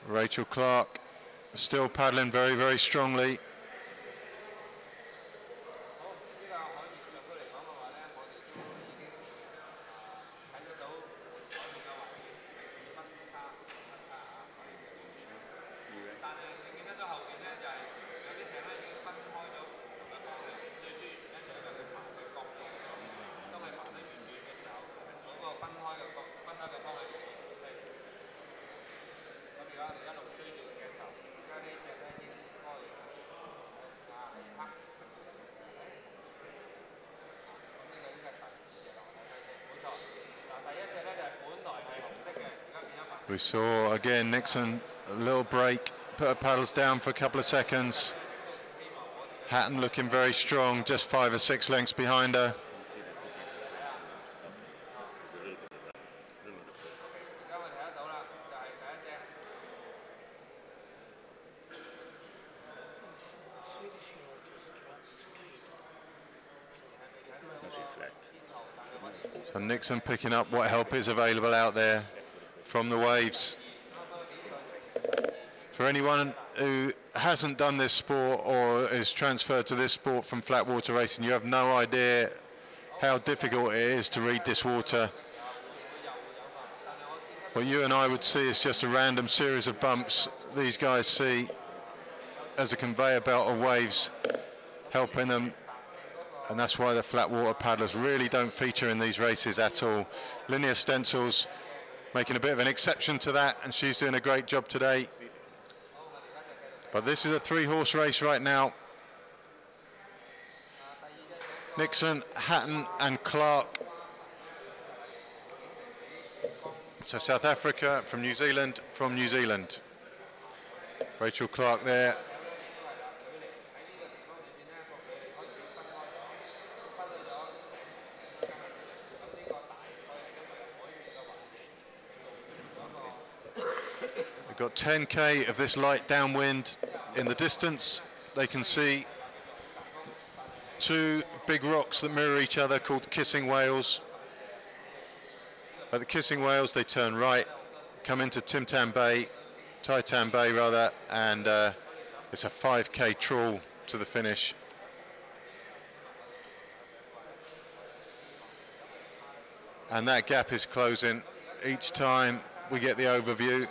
Rachel Clark still paddling very, very strongly. We saw again Nixon a little break, put her paddles down for a couple of seconds. Hatton looking very strong, just 5 or 6 lengths behind her. So Nixon picking up what help is available out there from the waves. For anyone who hasn't done this sport or is transferred to this sport from flat water racing, you have no idea how difficult it is to read this water. What you and I would see is just a random series of bumps. These guys see as a conveyor belt of waves helping them, and that's why the flat water paddlers really don't feature in these races at all. Linear stencils making a bit of an exception to that, and she's doing a great job today. But this is a 3-horse race right now. Nixon, Hatton and Clark. So South Africa from New Zealand, Rachel Clark there. Got 10k of this light downwind. In the distance they can see 2 big rocks that mirror each other called kissing whales. At the kissing whales they turn right, come into Titan Bay rather, and it's a 5k trawl to the finish. And that gap is closing each time we get the overview.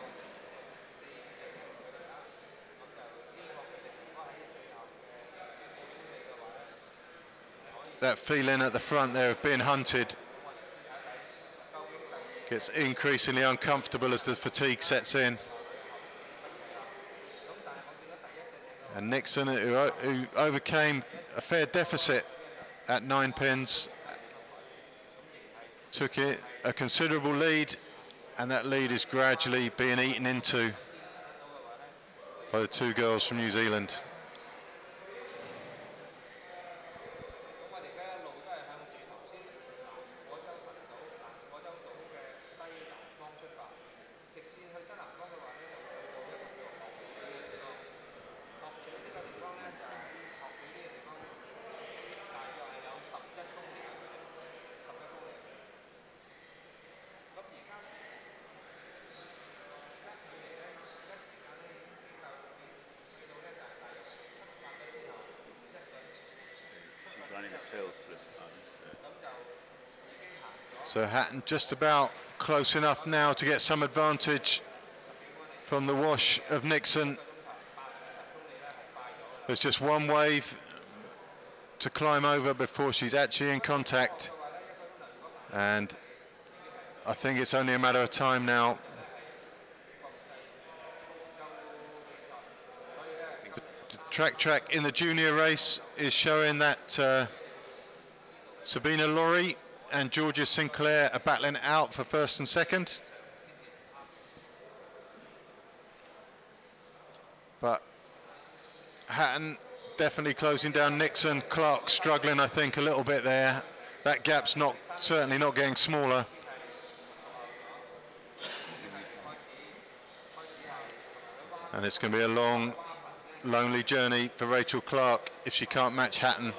That feeling at the front there of being hunted gets increasingly uncomfortable as the fatigue sets in. And Nixon, who overcame a fair deficit at 9 pins, took it a considerable lead, and that lead is gradually being eaten into by the 2 girls from New Zealand. So Hatton just about close enough now to get some advantage from the wash of Nixon. There's just one wave to climb over before she's actually in contact, and I think it's only a matter of time now. The track in the junior race is showing that Sabina Laurie and Georgia Sinclair are battling out for first and second. But Hatton definitely closing down Nixon. Clark struggling, I think, a little bit there. That gap's certainly not getting smaller. And it's going to be a long, lonely journey for Rachel Clark if she can't match Hatton.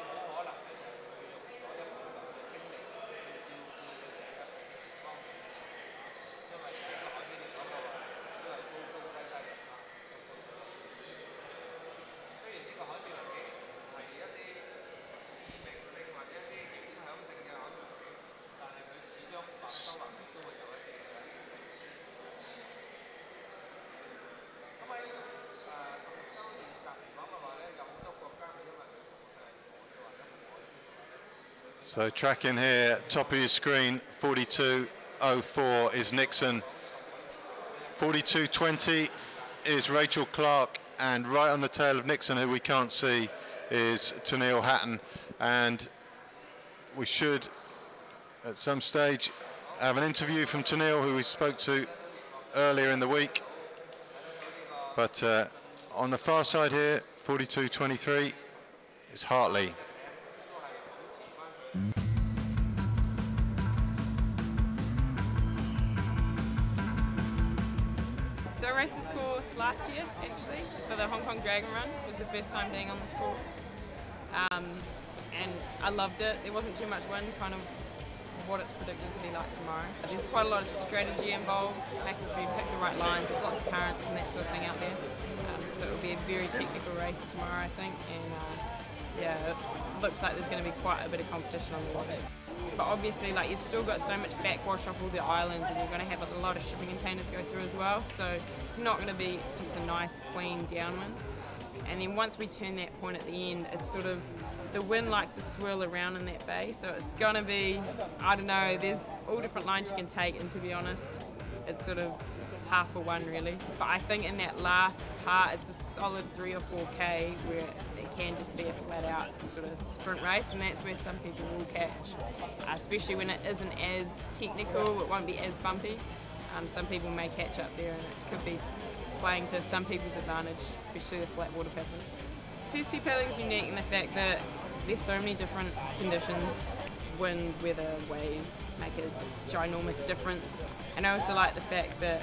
So tracking here, top of your screen, 42.04 is Nixon. 42.20 is Rachel Clark, and right on the tail of Nixon, who we can't see, is Tennille Hatton. And we should, at some stage, have an interview from Tennille, who we spoke to earlier in the week. But on the far side here, 42.23 is Hartley. So I raced this course last year, actually, for the Hong Kong Dragon Run. It was the first time being on this course. And I loved it. There wasn't too much wind, kind of what it's predicted to be like tomorrow. There's quite a lot of strategy involved, making sure you pick the right lines. There's lots of currents and that sort of thing out there. So it'll be a very technical race tomorrow, I think. And yeah, it looks like there's going to be quite a bit of competition on the water. But obviously, like, you've still got so much backwash off all the islands, and you're going to have a lot of shipping containers go through as well. So it's not going to be just a nice, clean downwind. And then once we turn that point at the end, it's sort of, the wind likes to swirl around in that bay. So it's going to be, I don't know, there's all different lines you can take, and to be honest, it's sort of half for one really. But I think in that last part, it's a solid 3 or 4K where it can just be a flat out sort of sprint race, and that's where some people will catch, especially when it isn't as technical, it won't be as bumpy. Some people may catch up there, and it could be playing to some people's advantage, especially the flat water paddlers. CC paddling is unique in the fact that there's so many different conditions. Wind, weather, waves make a ginormous difference. And I also like the fact that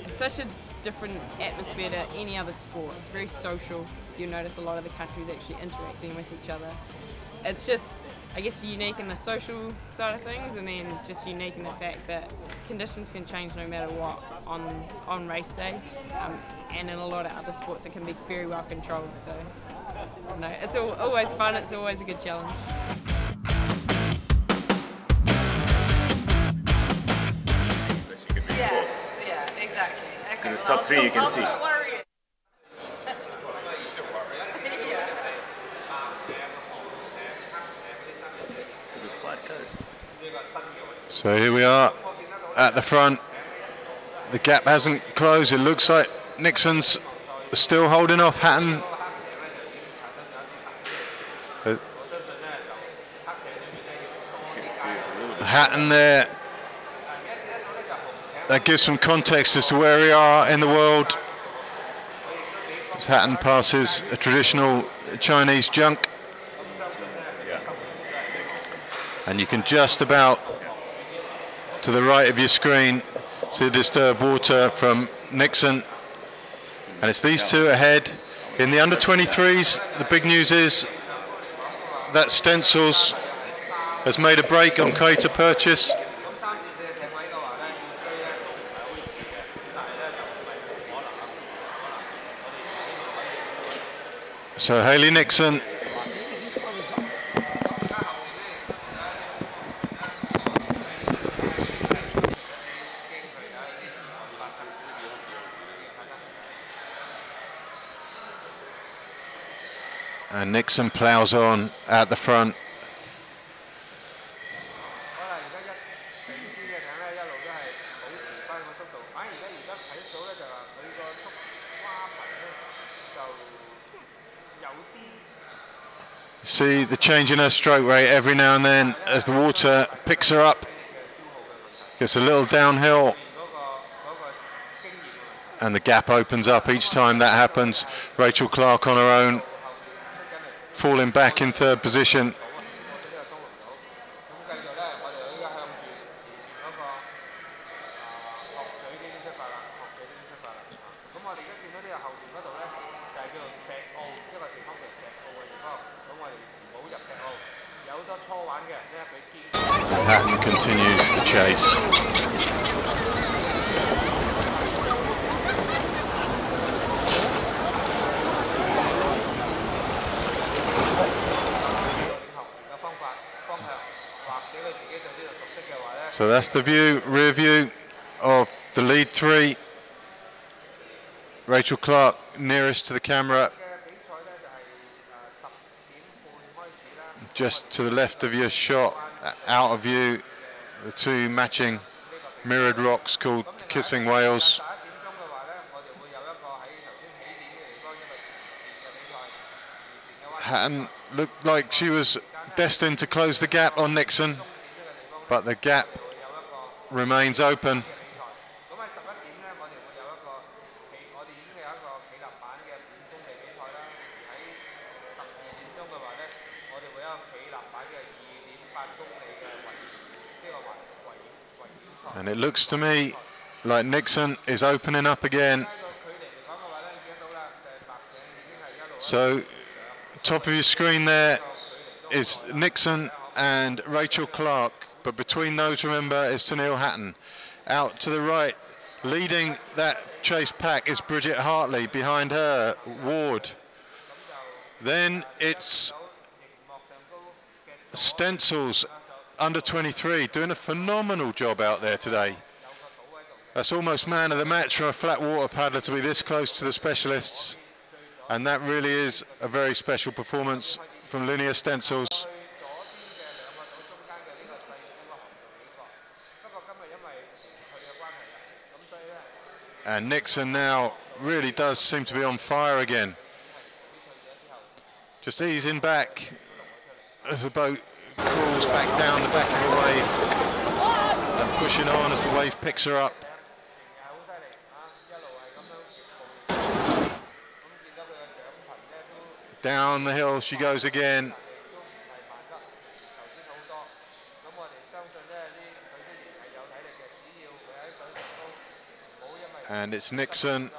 it's such a different atmosphere to any other sport. It's very social. You'll notice a lot of the countries actually interacting with each other. It's just, I guess, unique in the social side of things, and then just unique in the fact that conditions can change no matter what on race day. And in a lot of other sports it can be very well controlled. So, no, it's always fun, it's always a good challenge. Yes, yeah, exactly. Because it's top three you can see. Don't worry. So it's quite close. So here we are at the front. The gap hasn't closed. It looks like Nixon's still holding off Hatton. Hatton there. That gives some context as to where we are in the world. As Hatton passes a traditional Chinese junk. And you can just about, to the right of your screen, see the disturbed water from Nixon. And it's these two ahead. In the under 23s, the big news is that Stencils has made a break on Cater Purchase. So Hayley Nixon And Nixon plows on at the front. See the change in her stroke rate every now and then as the water picks her up. Gets a little downhill. And the gap opens up each time that happens. Rachel Clark on her own, falling back in third position. Hatton continues the chase. So that's the rear view of the lead three. Rachel Clark nearest to the camera. Just to the left of your shot, out of view, the two matching mirrored rocks called Kissing Whales. Hatton looked like she was destined to close the gap on Nixon, but the gap remains open. And it looks to me like Nixon is opening up again. So, top of your screen there is Nixon and Rachel Clark, but between those, remember, is Tennille Hatton. Out to the right, leading that chase pack is Bridget Hartley. Behind her, Ward. Then it's Stencils, under 23, doing a phenomenal job out there today. That's almost man of the match for a flat water paddler to be this close to the specialists. And that really is a very special performance from Linnea Stencils. And Nixon now really does seem to be on fire again. Just easing back as the boat crawls back down the back of the wave and pushing on as the wave picks her up. Down the hill she goes again. And it's Nixon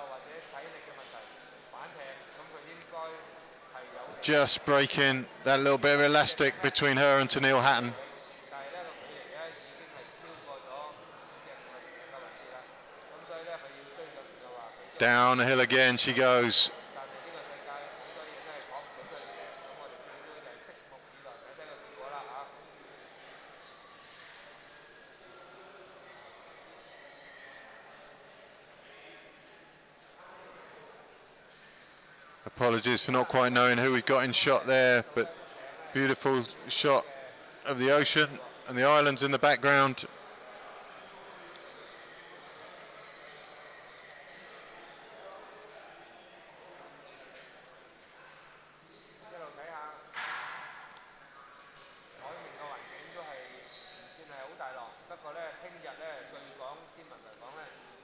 just breaking that little bit of elastic between her and Tennille Hatton. Down the hill again she goes. Apologies for not quite knowing who we've got in shot there, but beautiful shot of the ocean and the islands in the background.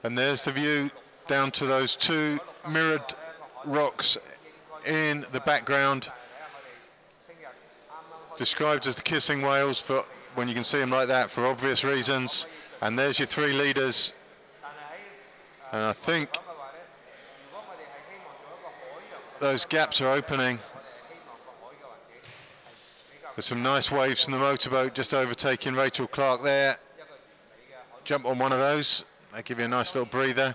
And there's the view down to those two mirrored rocks in the background, described as the Kissing Whales for when you can see them like that for obvious reasons. And there's your three leaders, and I think those gaps are opening. There's some nice waves from the motorboat just overtaking Rachel Clark there. Jump on one of those, they give you a nice little breather.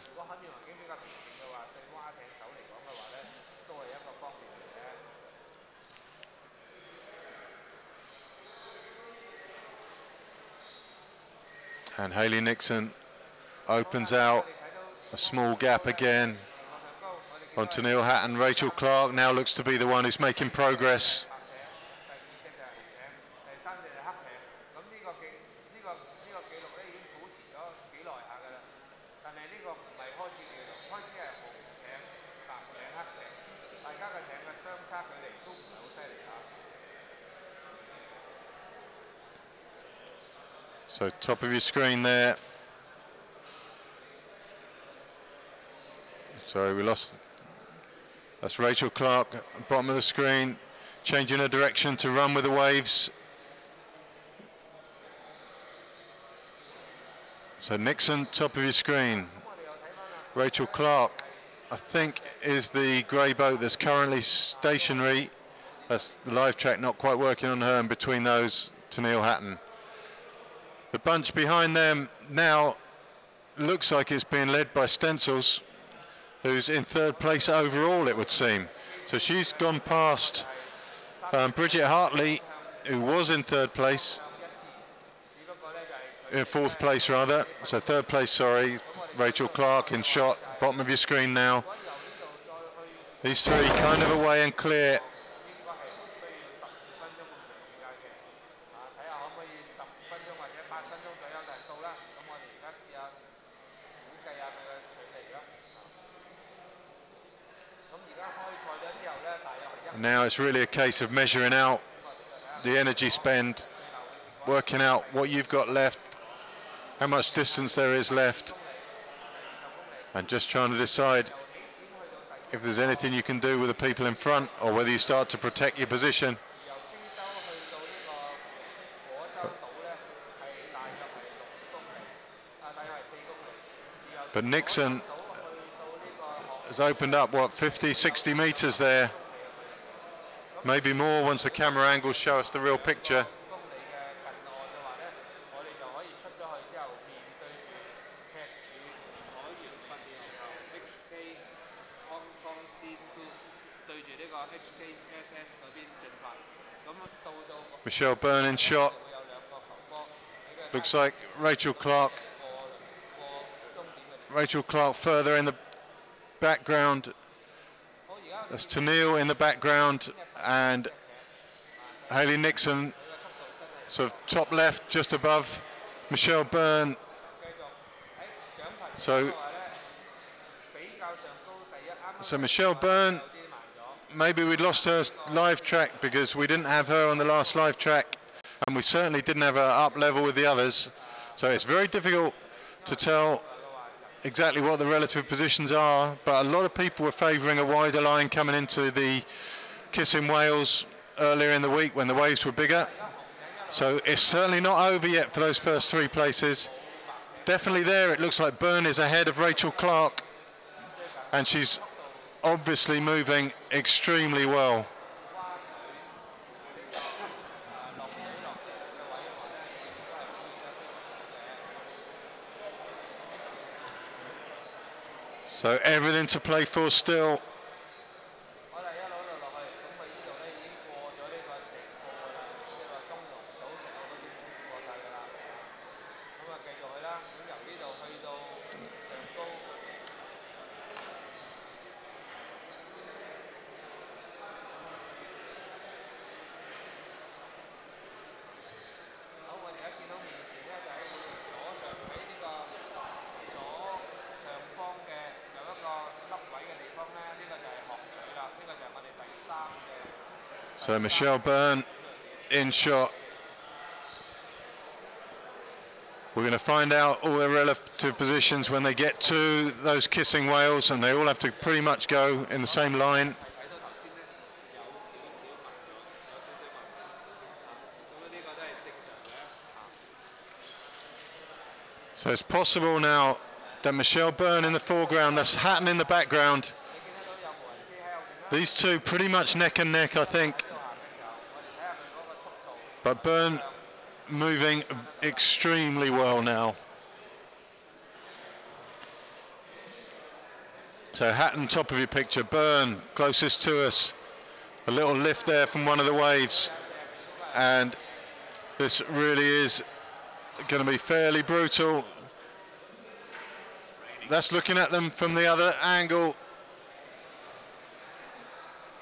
And Hayley Nixon opens out a small gap again on Tennille Hatton. Rachel Clark now looks to be the one who's making progress. So top of your screen there. Sorry, we lost. That's Rachel Clark, bottom of the screen, changing her direction to run with the waves. So Nixon, top of your screen. Rachel Clark, I think, is the grey boat that's currently stationary. That's the live track not quite working on her, and between those, Tennille Hatton. The bunch behind them now looks like it's being led by Stencils, who's in third place overall, it would seem. So she's gone past Bridget Hartley, who was in third place, in fourth place rather. So third place, sorry, Rachel Clark in shot, bottom of your screen now. These three kind of away and clear. Now it's really a case of measuring out the energy spend, working out what you've got left, how much distance there is left, and just trying to decide if there's anything you can do with the people in front or whether you start to protect your position. But Nixon has opened up, what, 50, 60 meters there. Maybe more once the camera angles show us the real picture. Michelle Byrne in shot. Looks like Rachel Clark further in the background. That's Tennille in the background, and Hayley Nixon sort of top left just above Michelle Byrne. So Michelle Byrne, maybe we'd lost her live track because we didn't have her on the last live track, and we certainly didn't have her up level with the others. So it's very difficult to tell exactly what the relative positions are, but a lot of people were favouring a wider line coming into the Kissing Whales earlier in the week when the waves were bigger. So it's certainly not over yet for those first three places. Definitely there, it looks like Byrne is ahead of Rachel Clark, and she's obviously moving extremely well. So everything to play for still. So Michelle Byrne in shot. We're going to find out all their relative positions when they get to those Kissing Whales, and they all have to pretty much go in the same line. So it's possible now that Michelle Byrne in the foreground, that's Hatton in the background. These two pretty much neck and neck, I think. But Byrne moving extremely well now. So Hatton, top of your picture. Byrne, closest to us. A little lift there from one of the waves. And this really is going to be fairly brutal. That's looking at them from the other angle.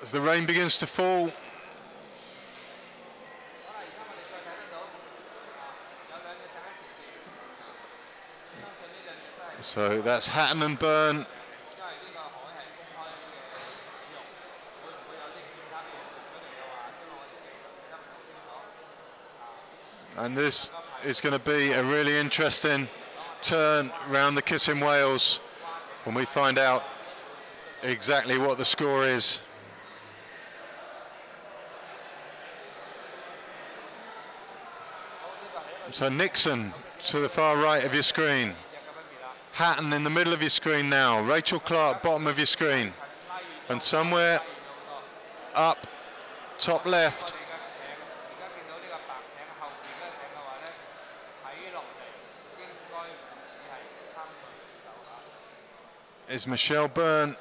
as the rain begins to fall. So that's Hatton and Byrne. And this is going to be a really interesting turn around the Kissing Whales when we find out exactly what the score is. So Nixon to the far right of your screen. Hatton in the middle of your screen now. Rachel Clark bottom of your screen. And somewhere up top left is Michelle Byrne.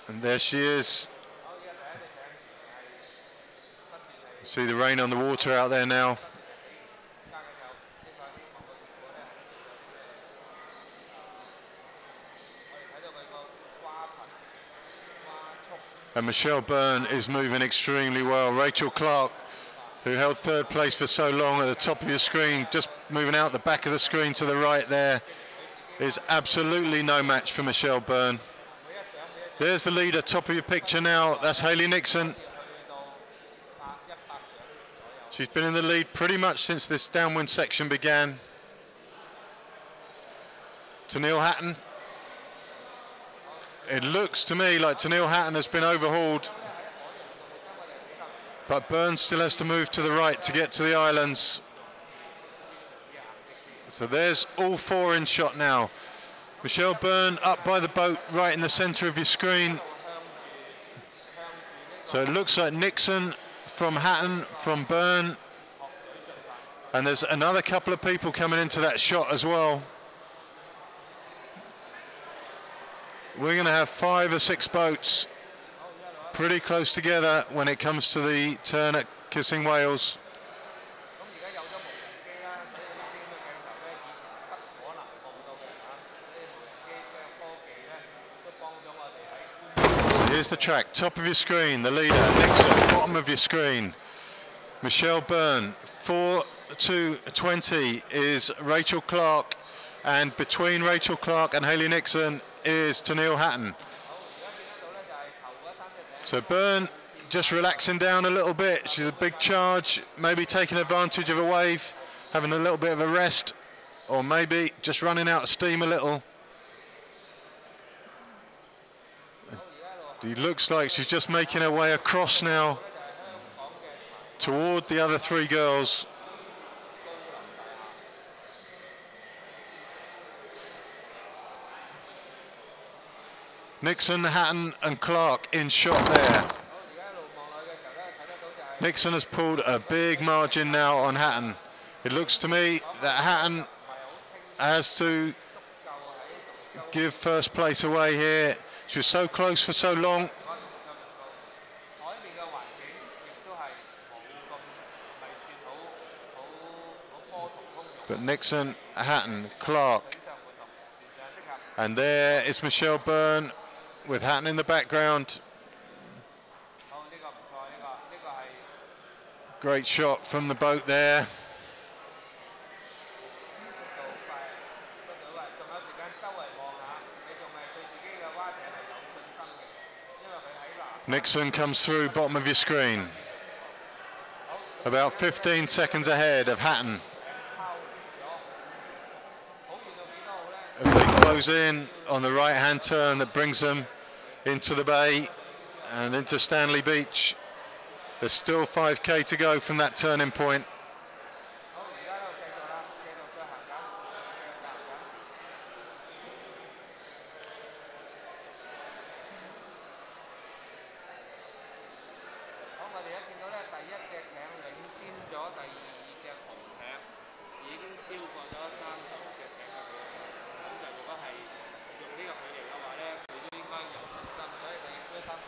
And there she is. See the rain on the water out there now. And Michelle Byrne is moving extremely well. Rachel Clark, who held third place for so long, at the top of your screen, just moving out the back of the screen to the right there, is absolutely no match for Michelle Byrne. There's the leader, top of your picture now. That's Hayley Nixon. She's been in the lead pretty much since this downwind section began. Tennille Hatton. It looks to me like Tennille Hatton has been overhauled, but Byrne still has to move to the right to get to the islands. So there's all four in shot now. Michelle Byrne up by the boat right in the centre of your screen. So it looks like Nixon from Hatton, from Byrne, and there's another couple of people coming into that shot as well. We're going to have 5 or 6 boats pretty close together when it comes to the turn at Kissing Whales. Here's the track, top of your screen, the leader, Nixon, bottom of your screen, Michelle Byrne. 4 to 20 is Rachel Clark, and between Rachel Clark and Hayley Nixon is Tennille Hatton. So Byrne just relaxing down a little bit. She's a big charge, maybe taking advantage of a wave, having a little bit of a rest, or maybe just running out of steam a little. It looks like she's just making her way across now toward the other 3 girls. Nixon, Hatton and Clark in shot there. Nixon has pulled a big margin now on Hatton. It looks to me that Hatton has to give first place away here. She was so close for so long. But Nixon, Hatton, Clark. And there is Michelle Byrne with Hatton in the background. Great shot from the boat there. Nixon comes through bottom of your screen. About 15 seconds ahead of Hatton. As they close in on the right-hand turn that brings them into the bay and into Stanley Beach. There's still 5k to go from that turning point.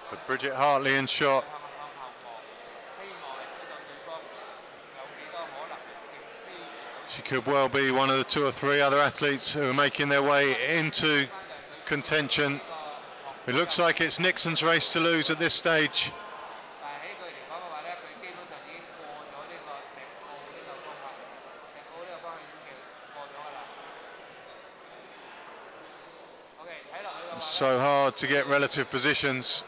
So Bridget Hartley in shot. She could well be one of the 2 or 3 other athletes who are making their way into contention. It looks like it's Nixon's race to lose at this stage. So hard to get relative positions.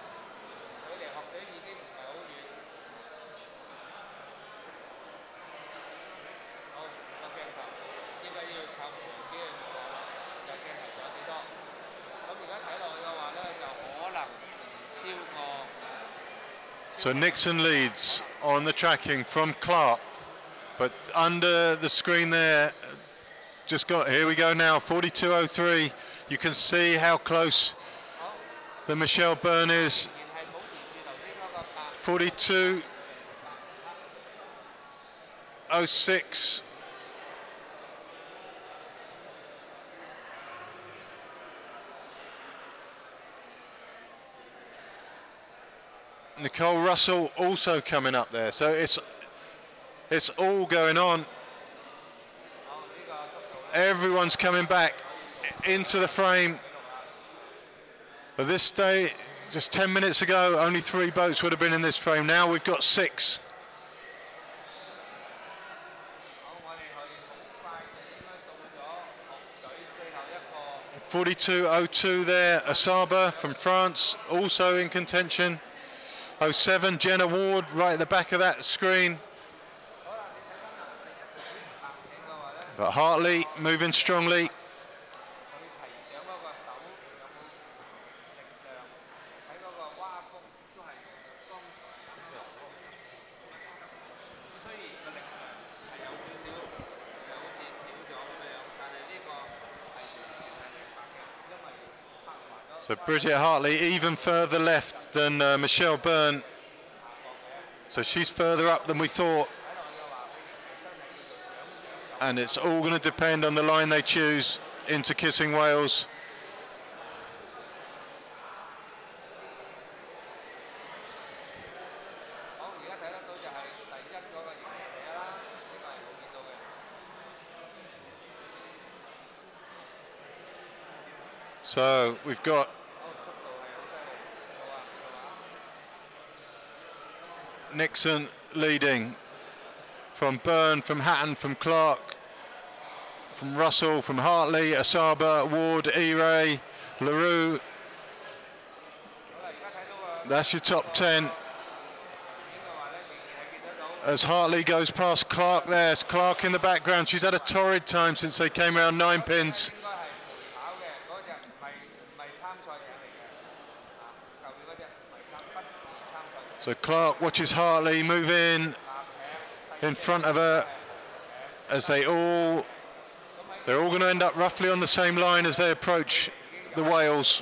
So Nixon leads on the tracking from Clark, but under the screen there, just got, here we go now, 42.03. You can see how close the Michelle Byrne is. 42.06. Nicole Russell also coming up there, so it's all going on. Everyone's coming back into the frame. But this day, just 10 minutes ago, only 3 boats would have been in this frame. Now we've got 6. .42.02 there, Asaba from France, also in contention. 07, Jenna Ward, right at the back of that screen. But Hartley moving strongly. So Bridget Hartley even further left than Michelle Byrne. So she's further up than we thought. And it's all going to depend on the line they choose into Kissing Wales. So we've got Nixon leading from Byrne, from Hatton, from Clark, from Russell, from Hartley, Asaba, Ward, E-Ray, LaRue. That's your top 10. As Hartley goes past Clark, there's Clark in the background. She's had a torrid time since they came around 9 pins. So Clark watches Hartley move in front of her as they're all going to end up roughly on the same line as they approach the Wales.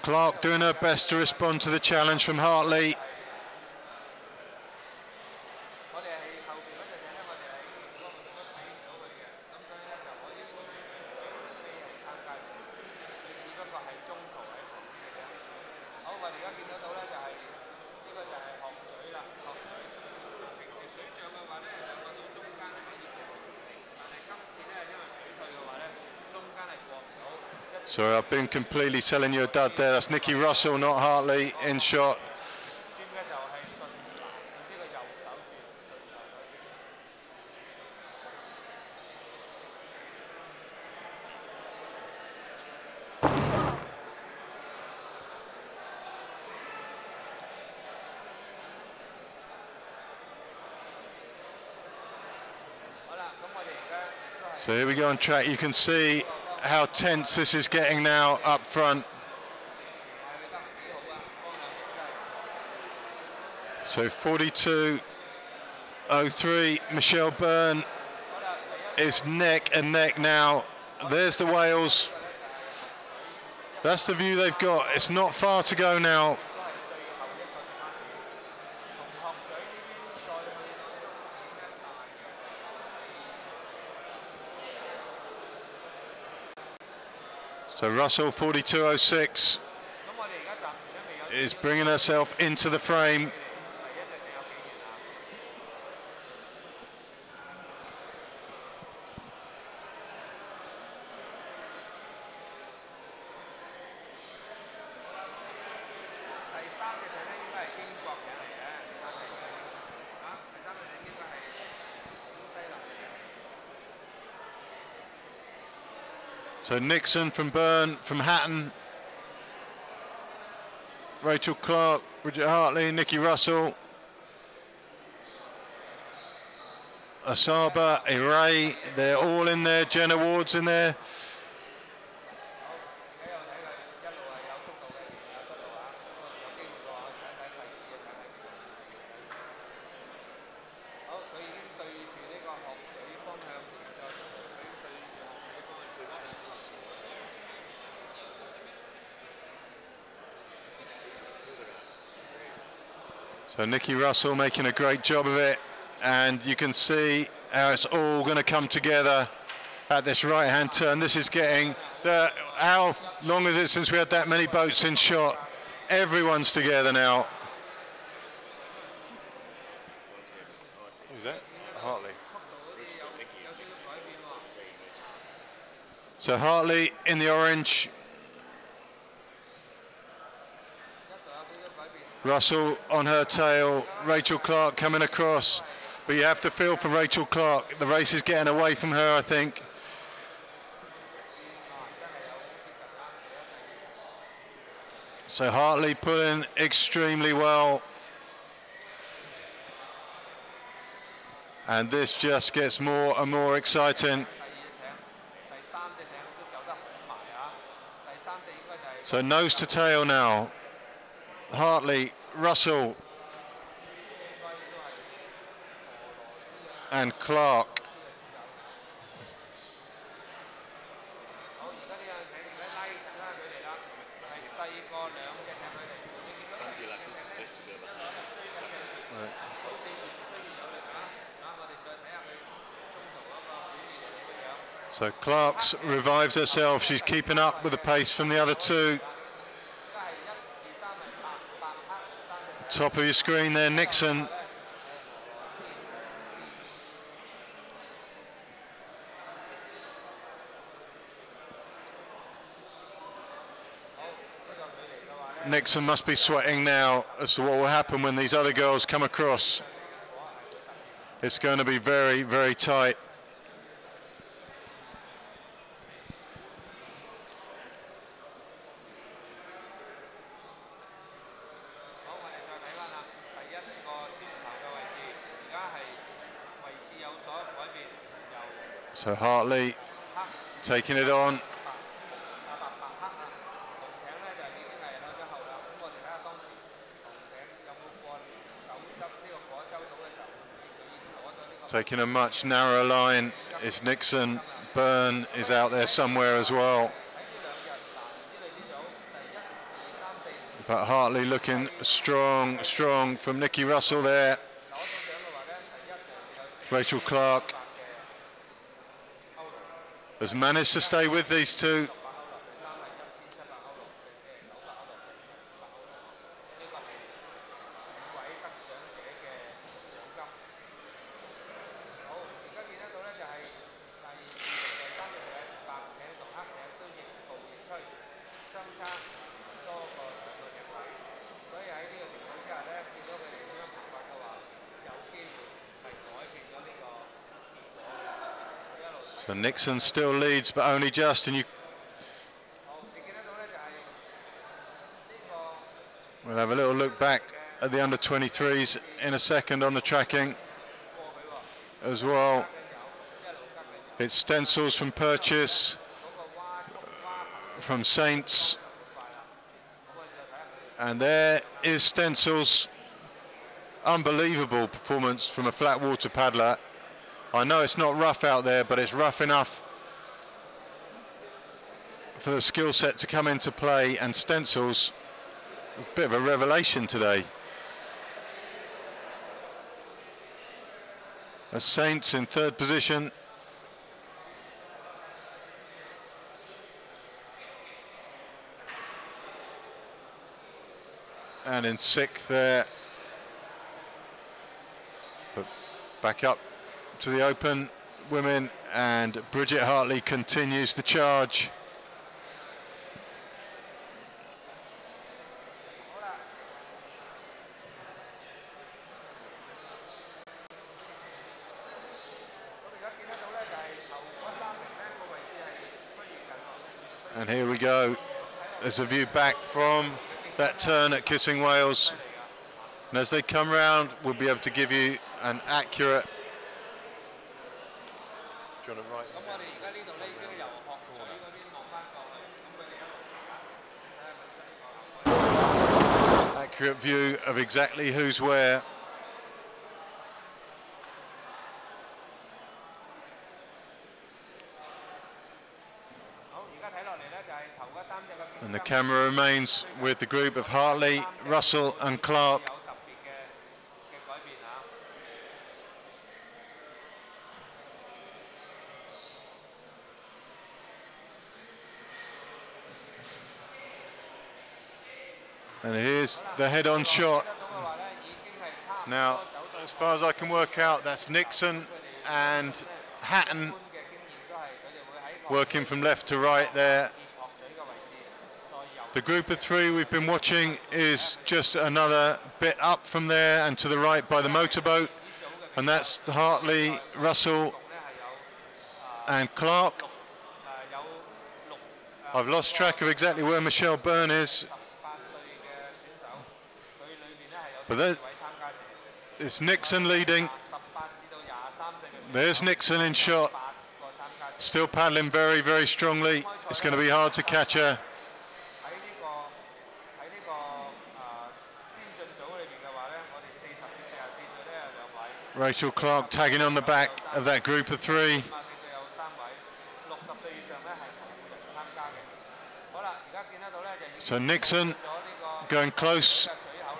Clark doing her best to respond to the challenge from Hartley. So I've been completely selling you a dud there. That's Nikki Russell, not Hartley, in shot. So here we go on track. You can see how tense this is getting now up front. So 42.03, Michelle Byrne is neck and neck now. There's the Wales. That's the view they've got. It's not far to go now. So Russell, 42.06, is bringing herself into the frame. So Nixon from Byrne, from Hatton, Rachel Clark, Bridget Hartley, Nikki Russell, Asaba, Iray, they're all in there, Jenna Ward's in there. So Nikki Russell making a great job of it, and you can see how it's all going to come together at this right-hand turn. This is getting how long is it since we had that many boats in shot? Everyone's together now. Who's that? Hartley. So Hartley in the orange. Russell on her tail, Rachel Clark coming across, but you have to feel for Rachel Clark. The race is getting away from her, I think. So Hartley pulling extremely well. And this just gets more and more exciting. So nose to tail now. Hartley, Russell and Clark. So Clark's revived herself. She's keeping up with the pace from the other two. Top of your screen there, Nixon. Nixon must be sweating now as to what will happen when these other girls come across. It's going to be very, very tight. So Hartley taking it on. Taking a much narrower line is Nixon. Byrne is out there somewhere as well. But Hartley looking strong, strong from Nikki Russell there. Rachel Clark has managed to stay with these two. So Nixon still leads, but only just, and we'll have a little look back at the under-23s in a second on the tracking as well. It's stencils from Purchase, from Saints, and there is stencils. Unbelievable performance from a flat water paddler. I know it's not rough out there, but it's rough enough for the skill set to come into play, and Stencil's a bit of a revelation today. As Saints in third position. And in sixth there. But back up to the open women, and Bridget Hartley continues the charge. And here we go. There's a view back from that turn at Kissing Wales. And as they come round, we'll be able to give you an accurate. Do you want to write? Accurate view of exactly who's where. And the camera remains with the group of Hartley, Russell and Clark. And here's the head-on shot. Now, as far as I can work out, that's Nixon and Hatton working from left to right there. The group of three we've been watching is just another bit up from there and to the right by the motorboat. And that's Hartley, Russell and Clark. I've lost track of exactly where Michelle Byrne is. But it's Nixon leading. There's Nixon in shot. Still paddling very, very strongly. It's going to be hard to catch her. Rachel Clark tagging on the back of that group of three. So Nixon going close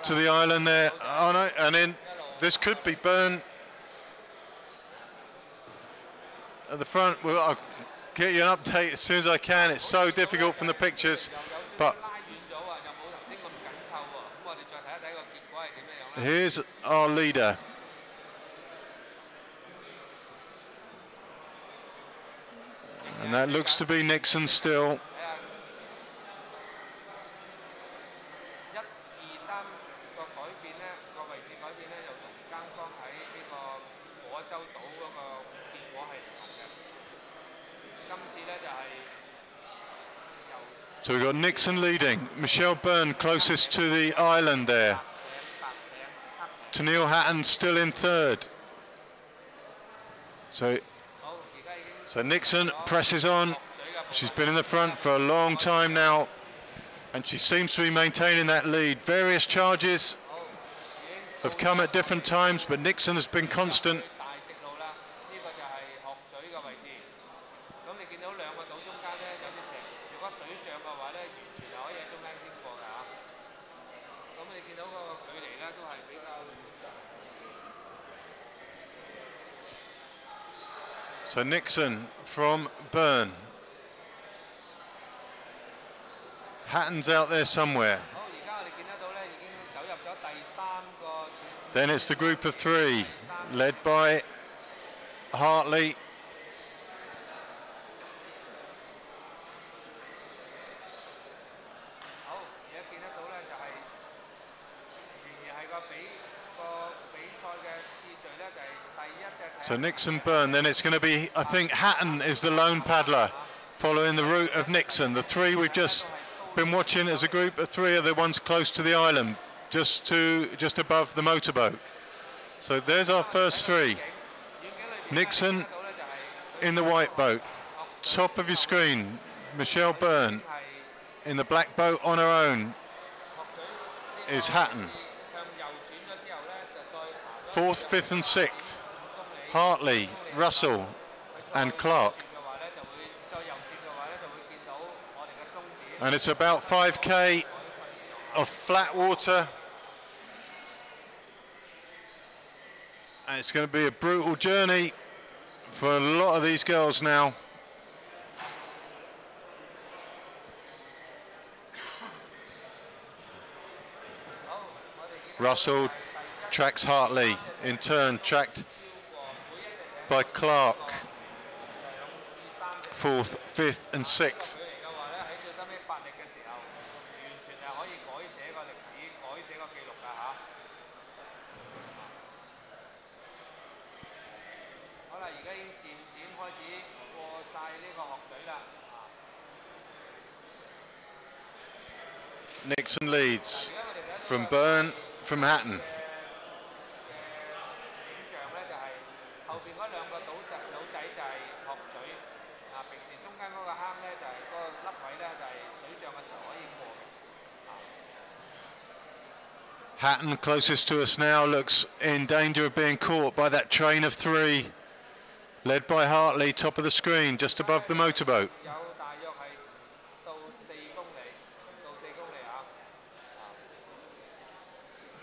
to the island there. Oh no, and then this could be Byrne at the front. Well, I'll get you an update as soon as I can. It's so difficult from the pictures, but here's our leader. And that looks to be Nixon still. So we've got Nixon leading, Michelle Byrne closest to the island there. Tennille Hatton still in third. So Nixon presses on. She's been in the front for a long time now, and she seems to be maintaining that lead. Various charges have come at different times, but Nixon has been constant. So Nixon from Byrne. Hatton's out there somewhere. Then it's the group of three, led by Hartley. So Nixon, Byrne, then it's going to be, I think Hatton is the lone paddler following the route of Nixon. The three we've just been watching as a group of three are the ones close to the island, just above the motorboat. So there's our first three. Nixon in the white boat. Top of your screen, Michelle Byrne. In the black boat on her own is Hatton. Fourth, fifth and sixth. Hartley, Russell and Clark. And it's about 5k of flat water. And it's going to be a brutal journey for a lot of these girls now. Russell tracks Hartley, in turn tracked by Clark, 4th, 5th and 6th. Nixon leads from Byrne, from Hatton. Hatton, closest to us now, looks in danger of being caught by that train of 3, led by Hartley, top of the screen, just above the motorboat.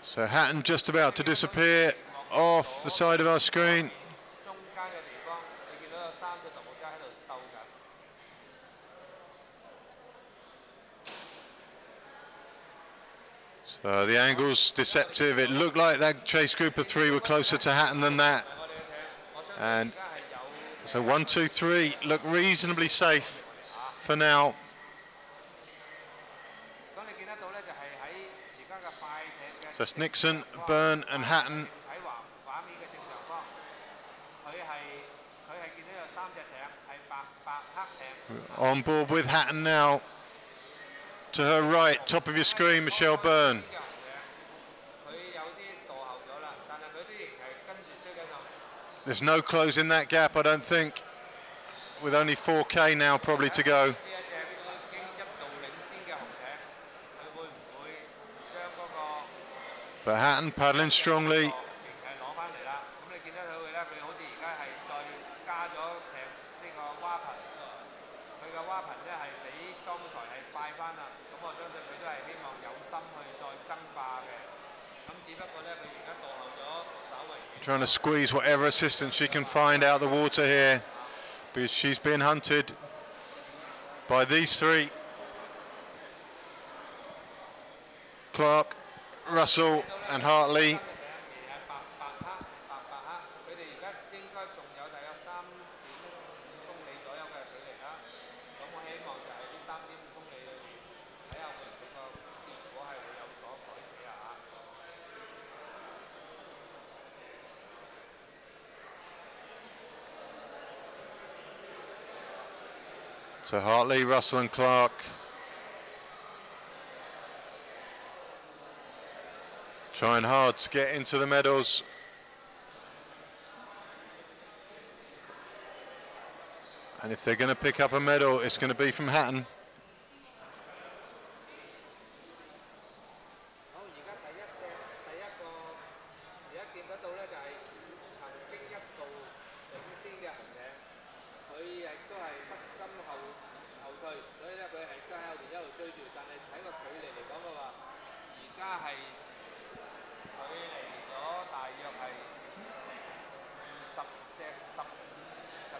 So Hatton just about to disappear off the side of our screen. So the angle's deceptive. It looked like that chase group of 3 were closer to Hatton than that. And so 1, 2, 3 look reasonably safe for now. So it's Nixon, Byrne and Hatton. On board with Hatton now. To her right, top of your screen, Michelle Byrne. There's no closing that gap, I don't think, with only 4k now probably to go. But Hatton paddling strongly. Trying to squeeze whatever assistance she can find out the water here, because she's being hunted by these 3. Clark, Russell and Hartley. So Hartley, Russell and Clark. Trying hard to get into the medals. And if they're going to pick up a medal, it's going to be from Hatton.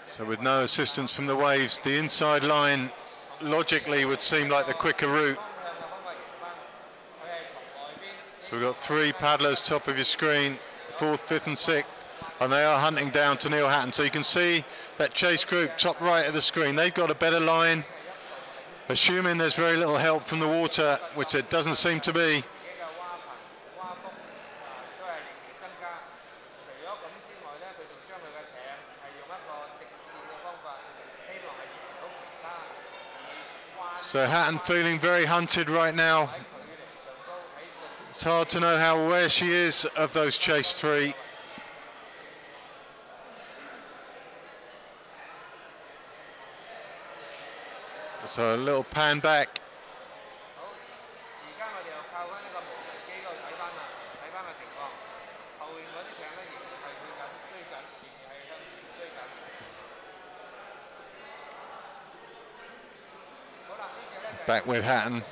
So with no assistance from the waves, the inside line logically would seem like the quicker route. So we've got 3 paddlers top of your screen, 4th, 5th and 6th, and they are hunting down to Neil Hatton. So you can see that chase group top right of the screen. They've got a better line, assuming there's very little help from the water, which it doesn't seem to be. So Hatton feeling very hunted right now. It's hard to know how aware she is of those chase 3. So a little pan back. Back with Hatton.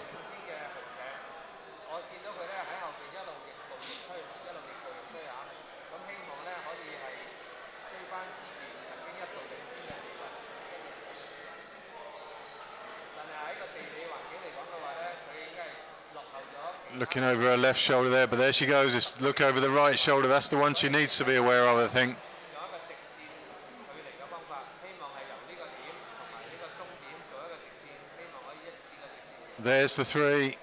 Looking over her left shoulder there, but there she goes. Just look over the right shoulder. That's the one she needs to be aware of, I think. There's the 3.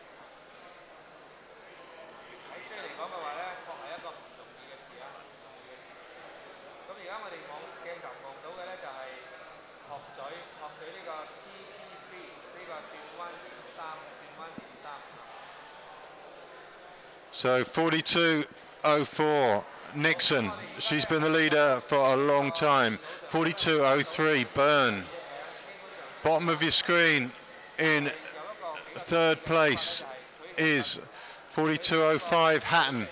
So 42.04, Nixon. She's been the leader for a long time. 42.03, Byrne. Bottom of your screen in 3rd place is 42.05, Hatton.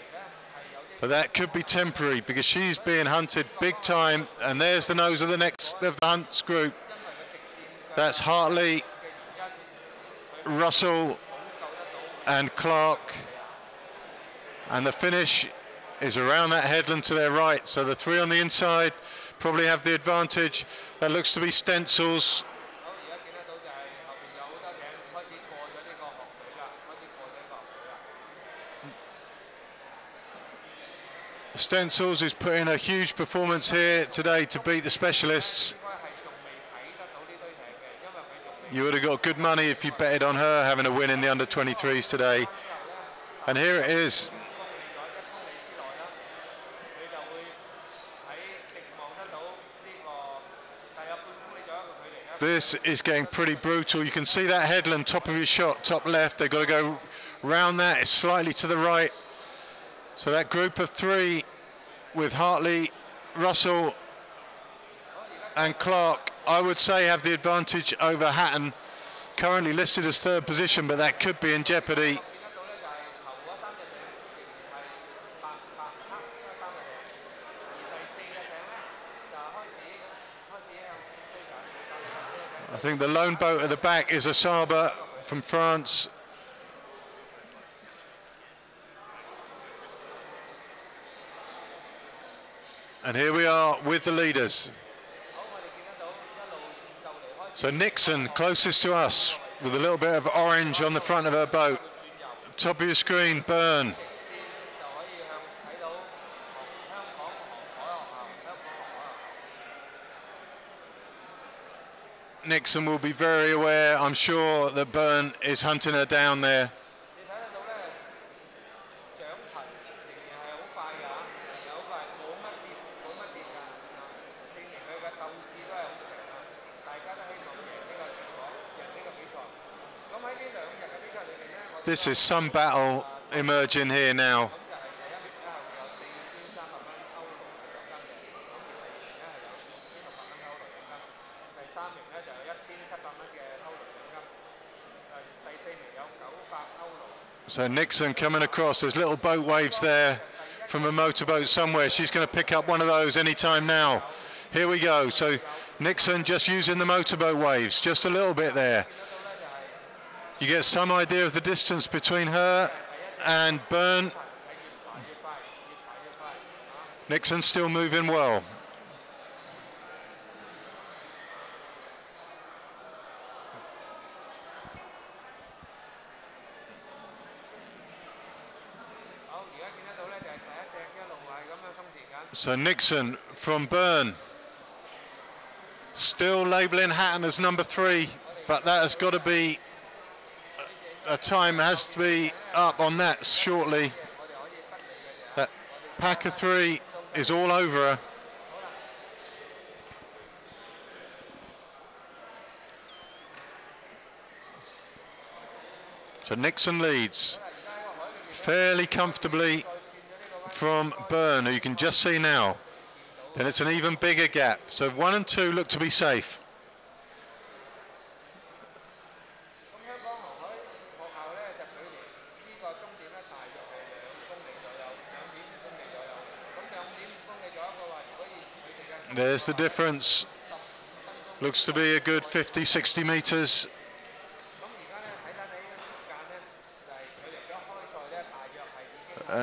But that could be temporary because she's being hunted big time. And there's the nose of the next of the Hunt's group. That's Hartley, Russell and Clark. And the finish is around that headland to their right. So the 3 on the inside probably have the advantage. That looks to be Stencils. Stencils is putting a huge performance here today to beat the specialists. You would have got good money if you betted on her having a win in the under-23s today. And here it is. This is getting pretty brutal. You can see that headland, top of your shot, top left. They've got to go round that. It's slightly to the right. So that group of 3 with Hartley, Russell and Clark, I would say have the advantage over Hatton, currently listed as 3rd position, but that could be in jeopardy. I think the lone boat at the back is Asaba from France. And here we are with the leaders. So Nixon closest to us with a little bit of orange on the front of her boat. Top of your screen, Byrne. Nixon will be very aware, I'm sure, that Byrne is hunting her down there. This is some battle emerging here now. So Nixon coming across, there's little boat waves there from a motorboat somewhere. She's going to pick up one of those anytime now. Here we go. So Nixon just using the motorboat waves, just a little bit there. You get some idea of the distance between her and Byrne. Nixon still moving well. So Nixon from Byrne, still labelling Hatton as number 3, but that has got to be, a time has to be up on that shortly. That pack of 3 is all over her. So Nixon leads fairly comfortably from Byrne, who you can just see now. Then it's an even bigger gap. So 1 and 2 look to be safe. There's the difference. Looks to be a good 50, 60 meters.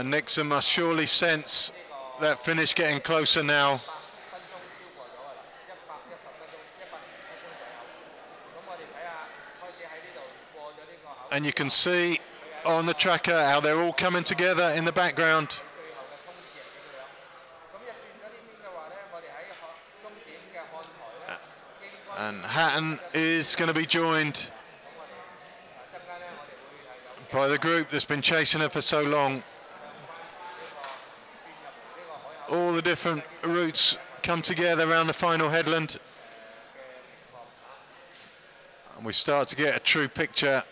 Nixon must surely sense that finish getting closer now. And you can see on the tracker how they're all coming together in the background. And Hatton is going to be joined by the group that's been chasing her for so long. All the different routes come together around the final headland. And we start to get a true picture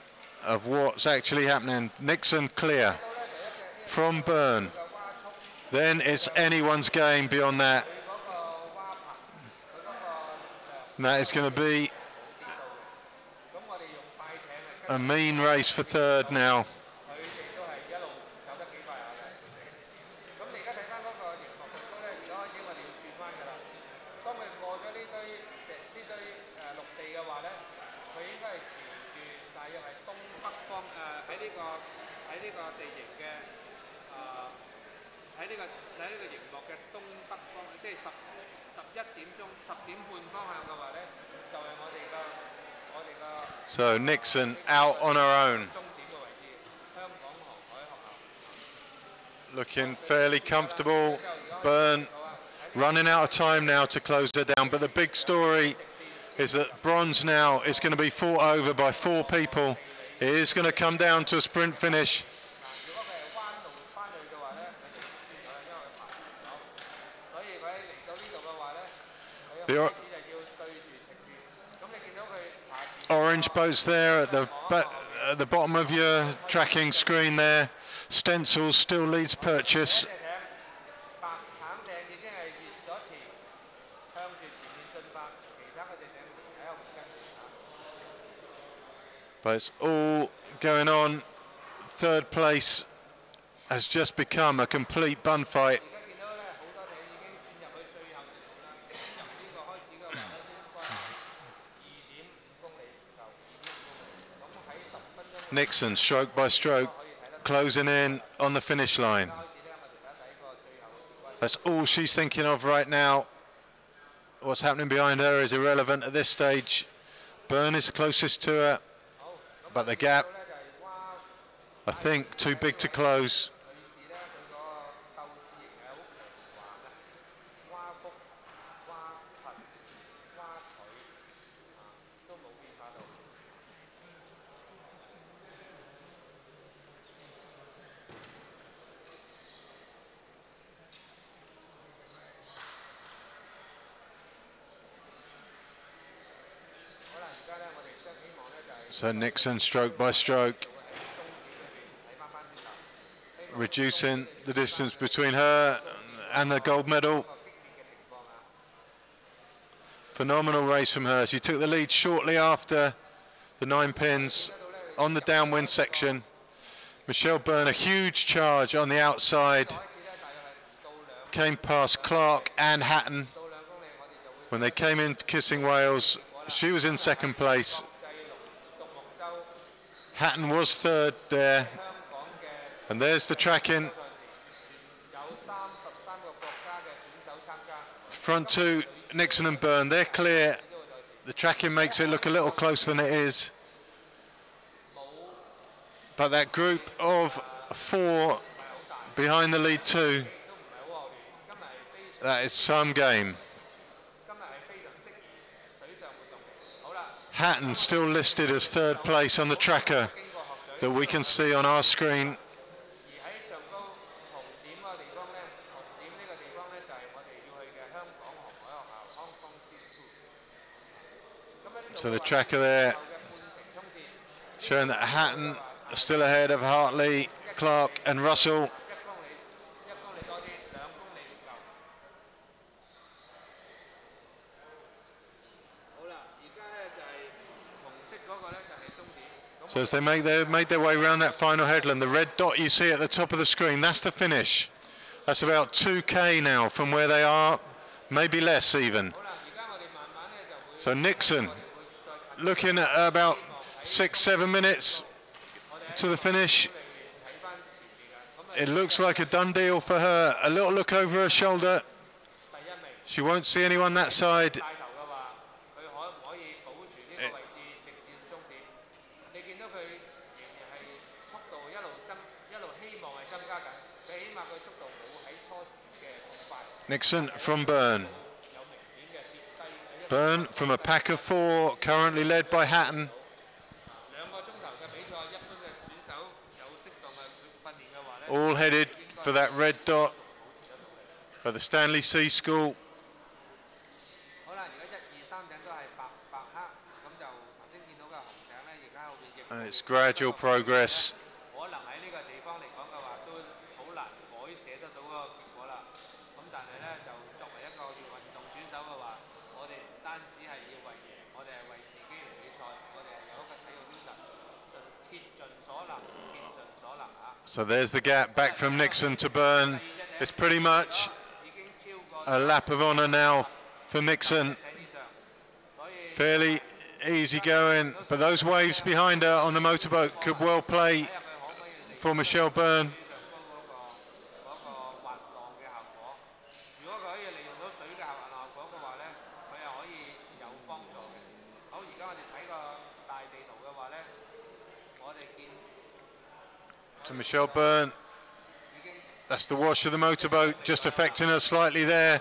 of what's actually happening. Nixon clear from Byrne. Then it's anyone's game beyond that. And that is going to be a mean race for third now. So Nixon out on her own. Looking fairly comfortable. Byrne running out of time now to close her down. But the big story is that bronze now is going to be fought over by 4 people. It is going to come down to a sprint finish. The orange boats there at the bottom of your tracking screen there. Stencils still leads purchase. But it's all going on. Third place has just become a complete bun fight. Nixon, stroke by stroke, closing in on the finish line. That's all she's thinking of right now. What's happening behind her is irrelevant at this stage. Byrne is closest to her, but the gap, I think, too big to close. So Nixon, stroke by stroke, reducing the distance between her and the gold medal. Phenomenal race from her. She took the lead shortly after the 9 pins on the downwind section. Michelle Byrne, a huge charge on the outside. Came past Clark and Hatton. When they came in kissing Wales, she was in second place. Hatton was third there, and there's the tracking. Front 2, Nixon and Byrne, they're clear. The tracking makes it look a little closer than it is. But that group of 4 behind the lead 2, that is some game. Hatton still listed as third place on the tracker that we can see on our screen. So the tracker there showing that Hatton is still ahead of Hartley, Clark and Russell. So as they made their way around that final headland, the red dot you see at the top of the screen, that's the finish. That's about 2K now from where they are, maybe less even. So Nixon looking at about 6-7 minutes to the finish. it looks like a done deal for her. A little look over her shoulder. She won't see anyone that side. Nixon from Byrne. Byrne from a pack of 4, currently led by Hatton. All headed for that red dot at the Stanley Sea School. It's gradual progress. So there's the gap back from Nixon to Byrne. It's pretty much a lap of honour now for Nixon. Fairly easy going, but those waves behind her on the motorboat could well play for Michelle Byrne. To Michelle Byrne, that's the wash of the motorboat just affecting her slightly there.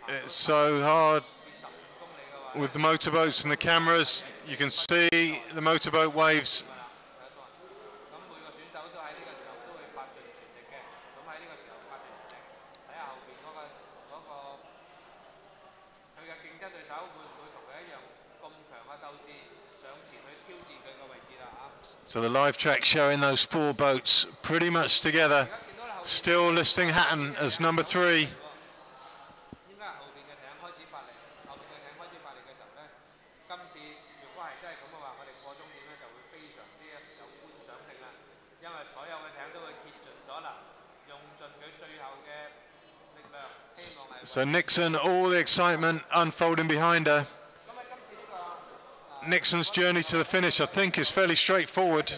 It's so hard with the motorboats and the cameras. You can see the motorboat waves. So the live track showing those 4 boats pretty much together. Still listing Hatton as number 3. So Nixon, all the excitement unfolding behind her. Nixon's journey to the finish, I think, is fairly straightforward.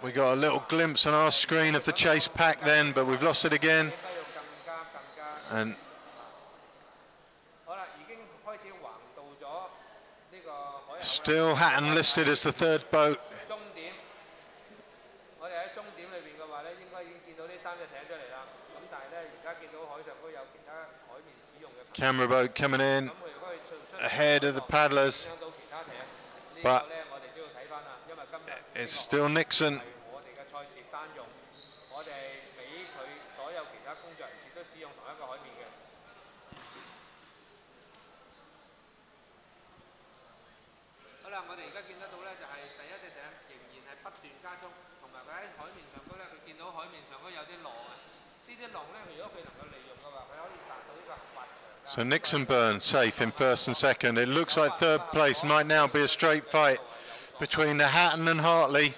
We got a little glimpse on our screen of the chase pack then, but we've lost it again. And still Hatton listed as the 3rd boat. Camera boat coming in ahead of the paddlers, but it's still Nixon. So Nixon Byrne safe in 1st and 2nd. It looks like 3rd place might now be a straight fight between the Hatton and Hartley.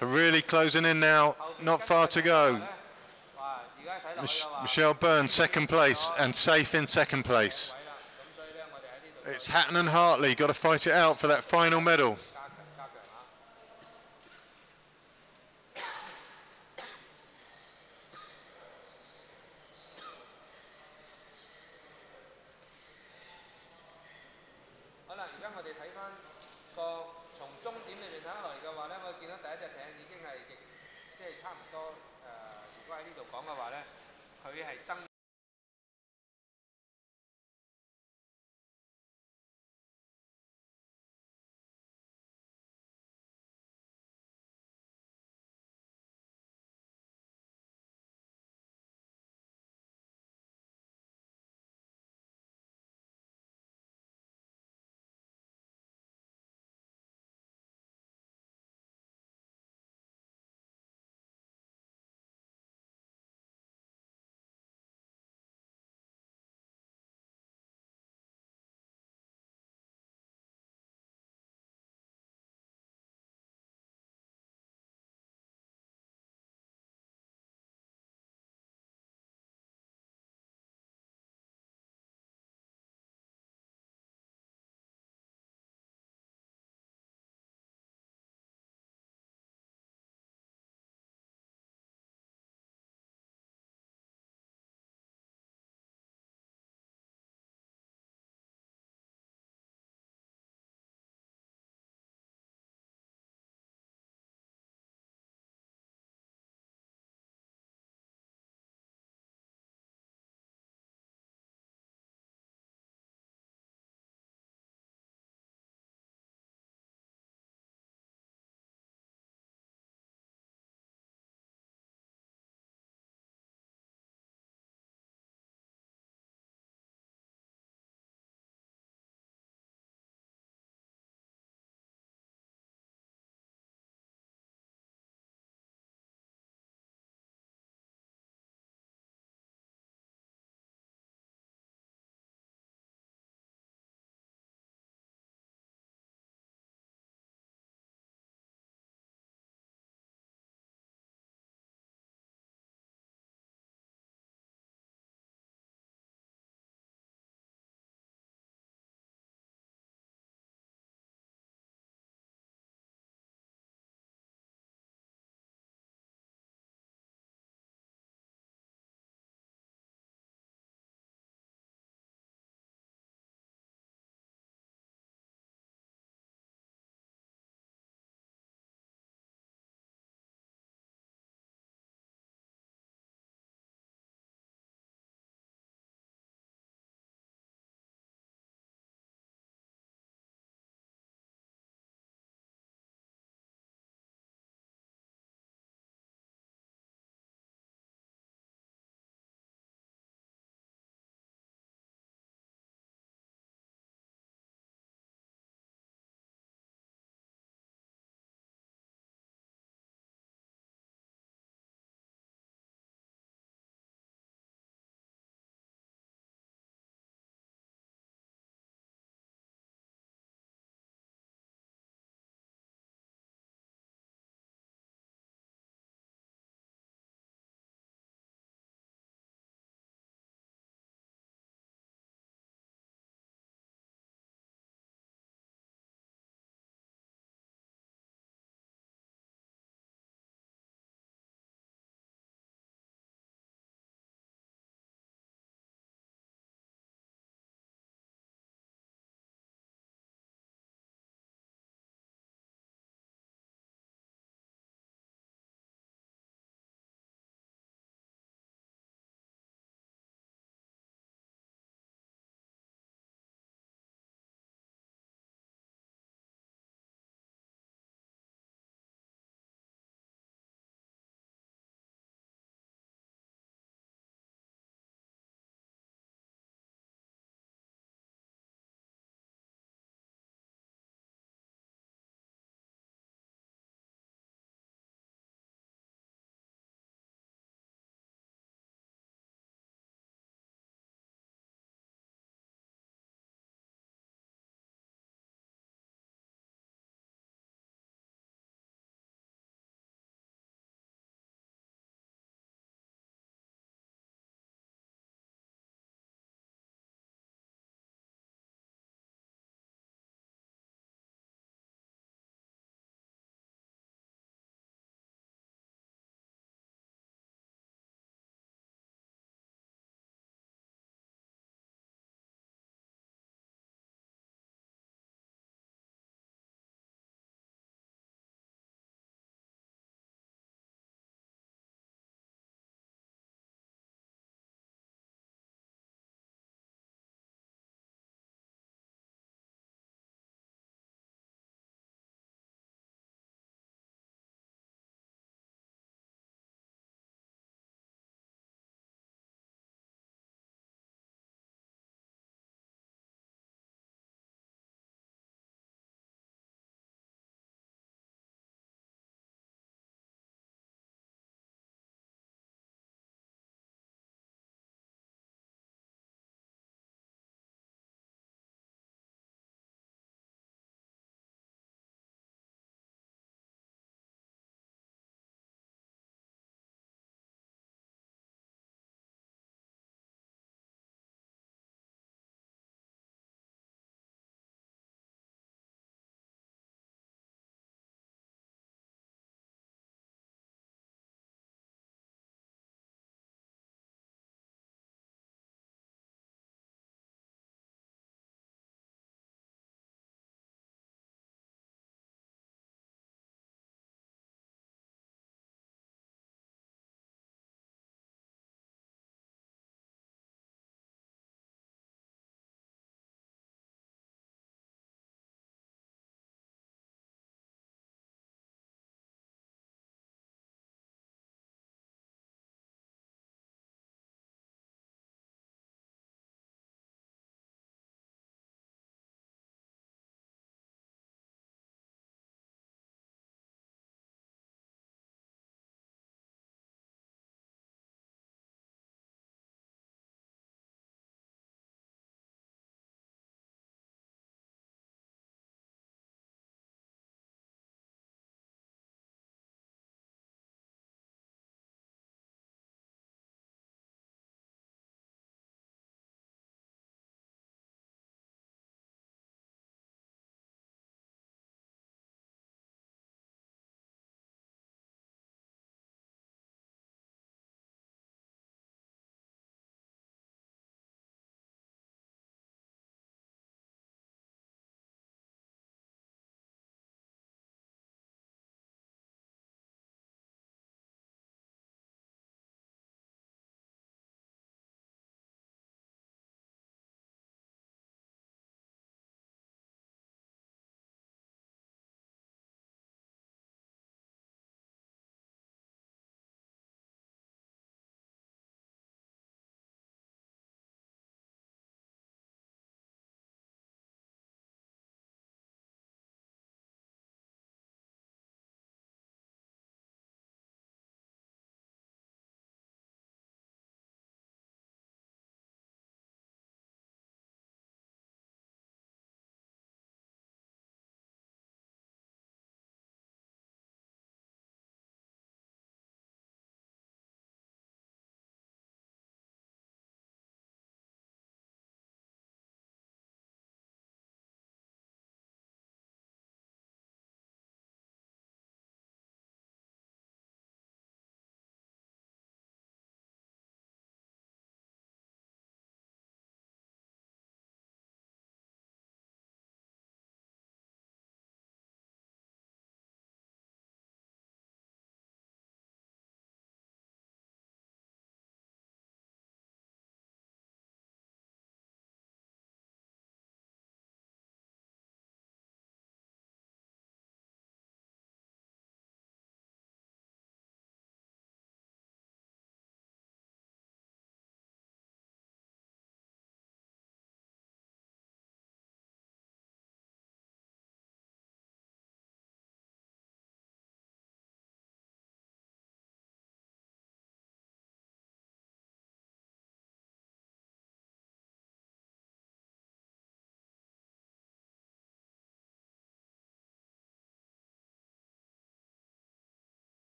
They're really closing in now, not far to go. Michelle Byrne 2nd place and safe in 2nd place. It's Hatton and Hartley, got to fight it out for that final medal.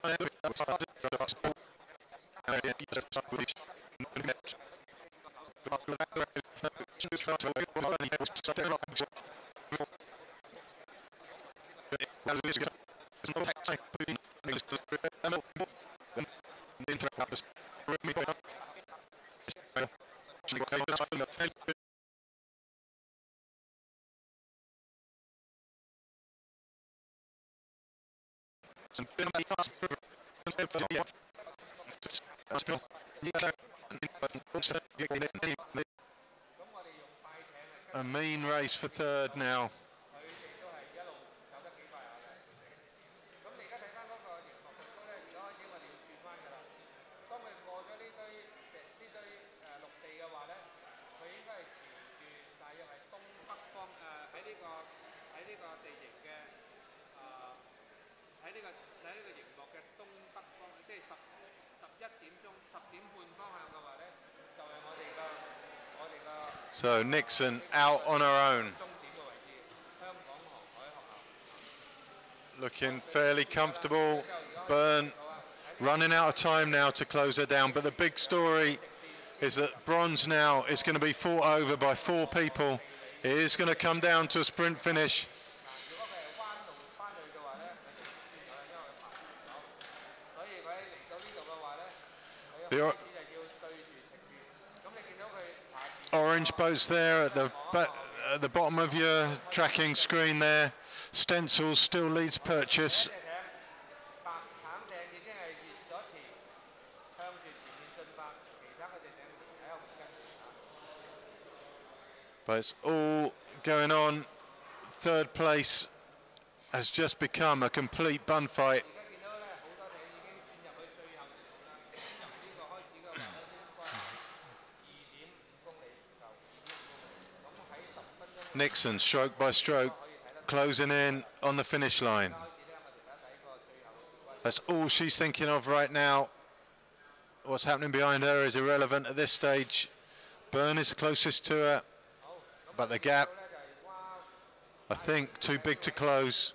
A mean race for third now. So Nixon out on her own. Looking fairly comfortable. Byrne running out of time now to close her down. But the big story is that bronze now is going to be fought over by 4 people. It is going to come down to a sprint finish. The orange boats there at the bottom of your tracking screen there. Stencils still leads purchase. But it's all going on. Third place has just become a complete bun fight. Nixon, stroke by stroke, closing in on the finish line. That's all she's thinking of right now. What's happening behind her is irrelevant at this stage. Byrne is closest to her, but the gap, I think, too big to close.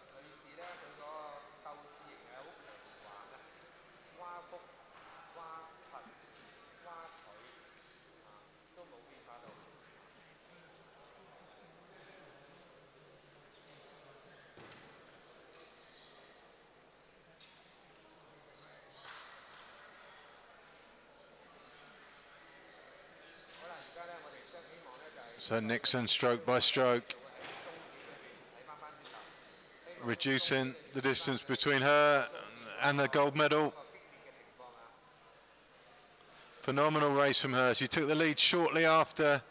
So Nixon, stroke by stroke, reducing the distance between her and the gold medal. Phenomenal race from her. She took the lead shortly after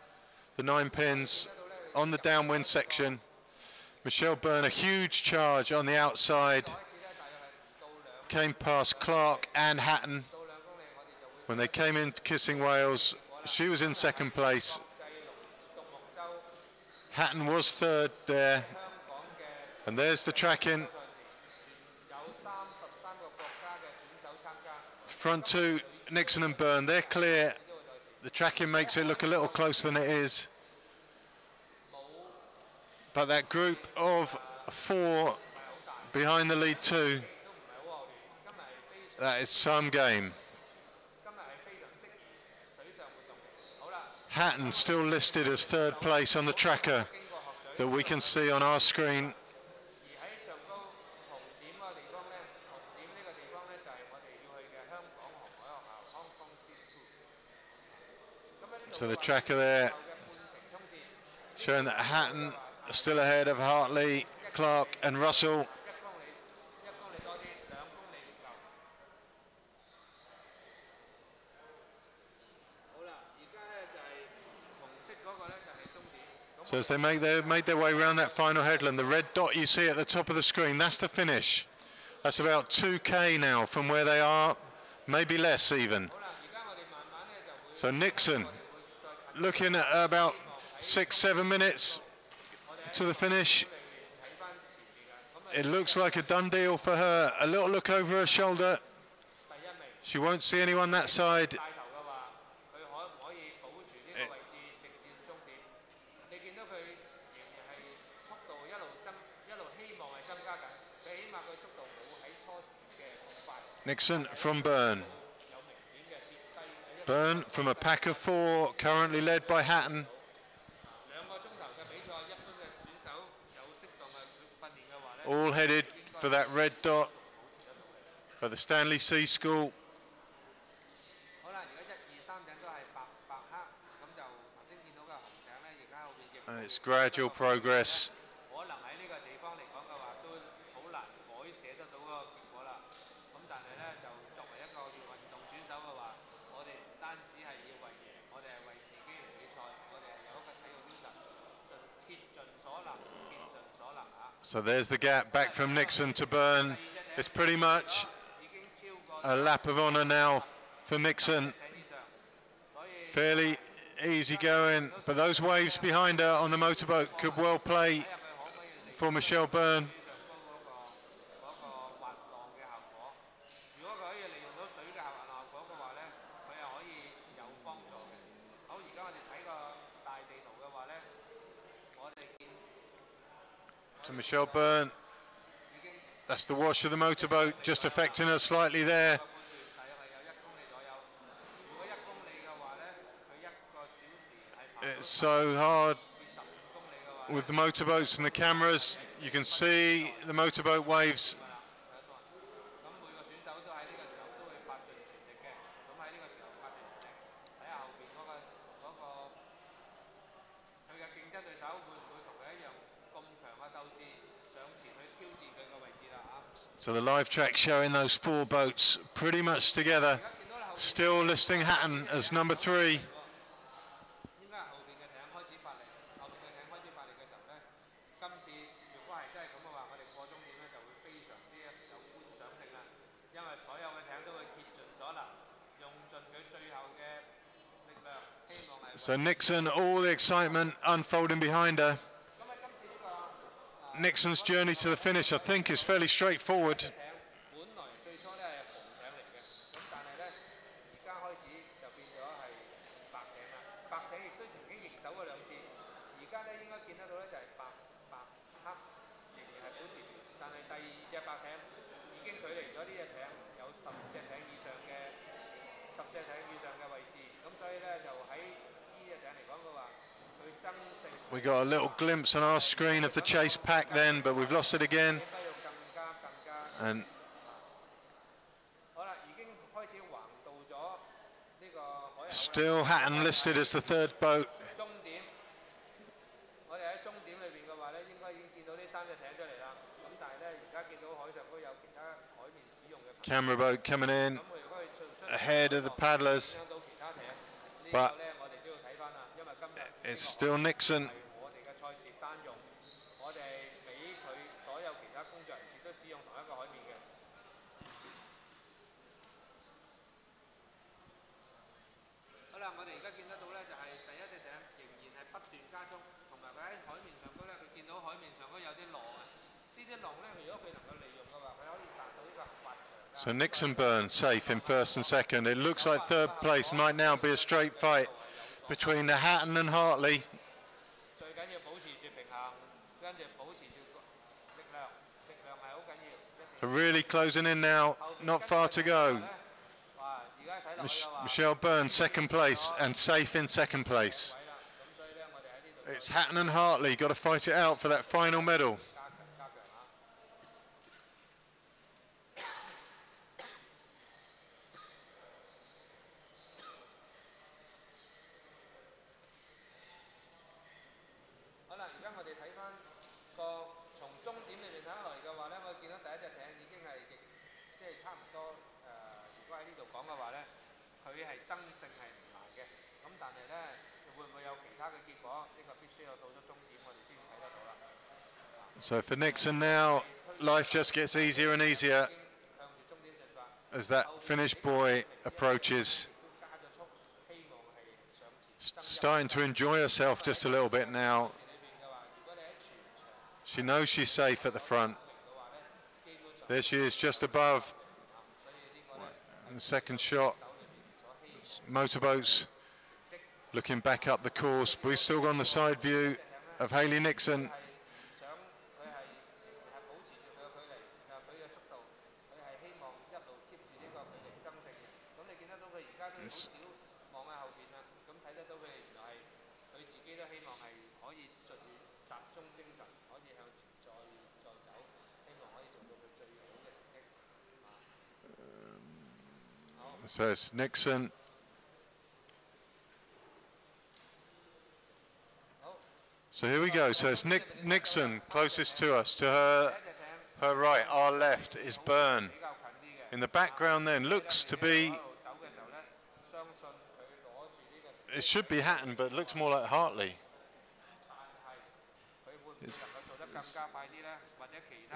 the 9 pins on the downwind section. Michelle Byrne, a huge charge on the outside. Came past Clark and Hatton. When they came in kissing Wales, she was in second place. Hatton was third there, and there's the tracking. Front 2, Nixon and Byrne, they're clear. The tracking makes it look a little closer than it is. But that group of 4 behind the lead 2, that is some game. Hatton still listed as third place on the tracker that we can see on our screen. So the tracker there showing that Hatton is still ahead of Hartley, Clark and Russell. So as they made their way around that final headland, the red dot you see at the top of the screen, that's the finish. That's about 2K now from where they are, maybe less even. So Nixon looking at about 6-7 minutes to the finish. It looks like a done deal for her. A little look over her shoulder. She won't see anyone that side. Nixon from Byrne. Byrne from a pack of 4, currently led by Hatton. 2個鐘頭嘅比賽，一般嘅選手有適當嘅訓練嘅話咧， All headed for that red dot at the Stanley Sea School. 好啦，而家1、2、3頂都係白黑，咁就頭先見到嘅紅頂咧，而家後邊亦 It's gradual progress. 可能喺呢個地方嚟講嘅話，都好難改寫得到嗰個結果啦。咁但係咧，就作為一個運動選手嘅話，我哋唔單止係要為贏，我哋係為自己嚟比賽，我哋係有一個體育精神，竭盡所能，竭盡所能啊！ So there's the gap back from Nixon to Byrne. It's pretty much 已經超過 a lap of honour now for Nixon. 頂以上，所以 Fairly easy going, but those waves behind her on the motorboat could well play for Michelle Byrne. 嗰個滑浪嘅效果，如果佢可以利用到水嘅效果嘅話咧，佢係可以有幫助嘅。好，而家我哋睇個大地圖嘅話咧，我哋見 To Michelle Byrne. That's the wash of the motorboat, just affecting her slightly there. 大約係有1公里左右。如果1公里嘅話咧，佢1個小時係跑 It's so hard 至15公里嘅話， with the motorboats and the cameras. You can see the motorboat waves. 咁每個選手都喺呢個時候都會發盡全力嘅。咁喺呢個時候發盡全力，睇下後邊嗰個佢嘅競爭對手會唔會同佢一樣咁強嘅鬥志，上前去挑戰佢嘅位置啦嚇。 So the live track showing those 4 boats pretty much together. Still listing Hatton as number 3. 應該係後邊嘅艇開始發力，後邊嘅艇開始發力嘅時候咧，今次如果係真係咁嘅話，我哋過終點咧就會非常之有觀賞性啦，因為所有嘅艇都會竭盡所能，用盡佢最後嘅力量，希望係。 So Nixon, all the excitement unfolding behind her. 咁喺今次呢個 Nixon's journey to the finish, I think, is fairly straightforward. 艇本來最初咧係紅艇嚟嘅，咁但係咧而家開始就變咗係白艇啦。白艇亦都曾經易手過2次，而家咧應該見得到咧就係白黑仍然係保持住，但係第2隻白艇已經距離咗呢隻艇有10隻艇以上嘅位置，咁所以咧就喺呢隻艇嚟講嘅話，佢爭勝。 We got a little glimpse on our screen of the chase pack then, but we've lost it again. 應該要更加。 And 好啦，已經開始橫到咗呢個海峽。 still Hatton listed as the 3rd boat. 終點，我哋喺終點裏邊嘅話咧，應該已經見到呢3隻艇出嚟啦。咁但係咧，而家見到海上都有其他海面使用嘅。 Camera boat coming in 咁佢如果佢出 ahead of the paddlers, 到其他艇，呢 but 個咧我哋都要睇翻啦，因為今日 it's still Nixon. 係我哋嘅賽事單用，我哋俾佢所有其他工作人士都使用同一個海面嘅。 好啦，我哋而家見得到咧，就係第一隻艇仍然係不斷加速，同埋佢喺海面上高咧，佢見到海面上高有啲浪啊。呢啲浪咧，如果佢能夠利用嘅話，佢可以達到呢個滑翔。 So Nixon Byrne safe in 1st and 2nd. It looks like 3rd place might now be a straight fight between the Hatton and Hartley. 最緊要保持住平衡，跟住保持住力量，力量係好緊要。 So really closing in now, not far to go. 哇！而家睇落去嘅話， Michelle Byrne 2nd place and safe in 2nd place. 咁所以咧，我哋喺呢度 It's Hatton and Hartley got to fight it out for that final medal. 加強嚇。好啦，而家我哋睇翻個從終點裏面睇落嚟嘅話咧，我見到第一隻艇已經係即係差唔多如果喺呢度講嘅話咧，佢係爭勝係唔難嘅。咁但係咧，會唔會有其他嘅結果？呢個必須要到咗終點，我哋先睇得到啦。 So for Nixon now, life just gets easier and easier 向住終點進發。 as that finish buoy approaches. 加咗速，希望係上前。 Starting to enjoy herself just a little bit now. 裏邊嘅話，如果你喺全場 She knows she's safe at the front. 嘅話咧，基本上 There she is just above 所以呢個咧 the 2nd shot. 手裏邊所希望 Motorboats looking back up the course. We've still got the side view of Hayley Nixon. 係想佢係保持住佢嘅距離，佢嘅速度，佢係希望一路 keep 住呢佢而家都好少望喺後邊啦。咁睇得到佢原來係佢自己都希望係可以盡集中精神，可以向前再走，希望可以做到佢最好嘅成績。So it's Nixon. So here we go. So it's Nixon closest to us. To her right, our left is Byrne. In the background then looks to be, it should be Hatton, but it looks more like Hartley.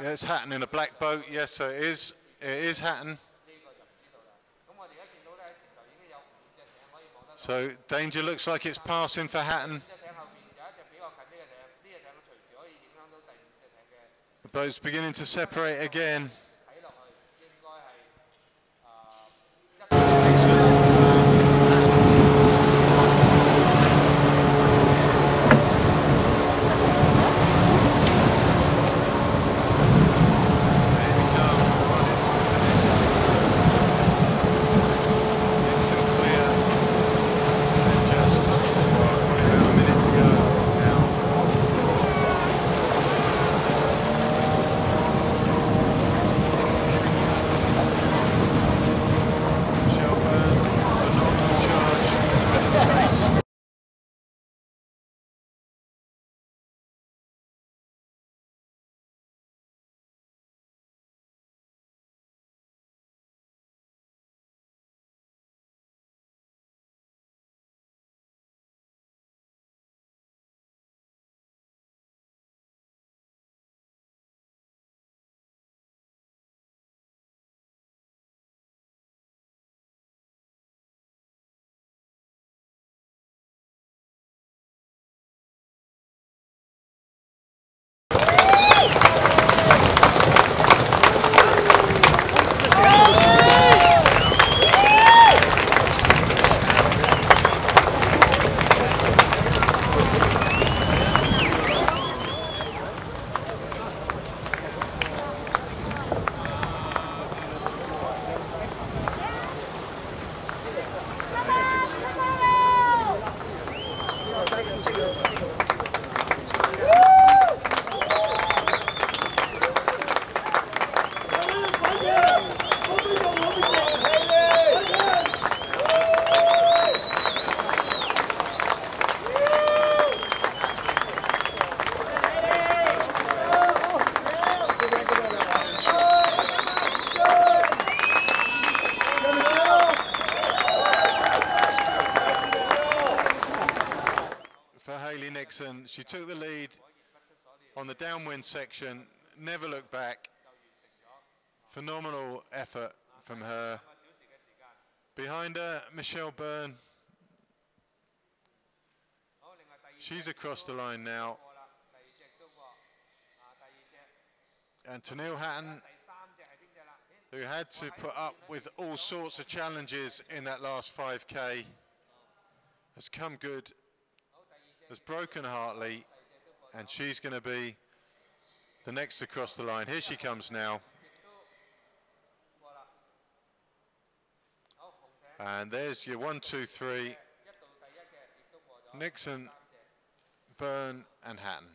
Yeah, it's Hatton in a black boat. Yes, so it is. It is Hatton. So danger looks like it's passing for Hatton. The boat's beginning to separate again. She took the lead on the downwind section, never looked back. Phenomenal effort from her. Behind her, Michelle Byrne. She's across the line now. And Canoe Hatton, who had to put up with all sorts of challenges in that last 5K, has come good, has broken Hartley, and she's going to be the next to cross the line. Here she comes now. And there's your 1, 2, 3. Nixon, Byrne and Hatton.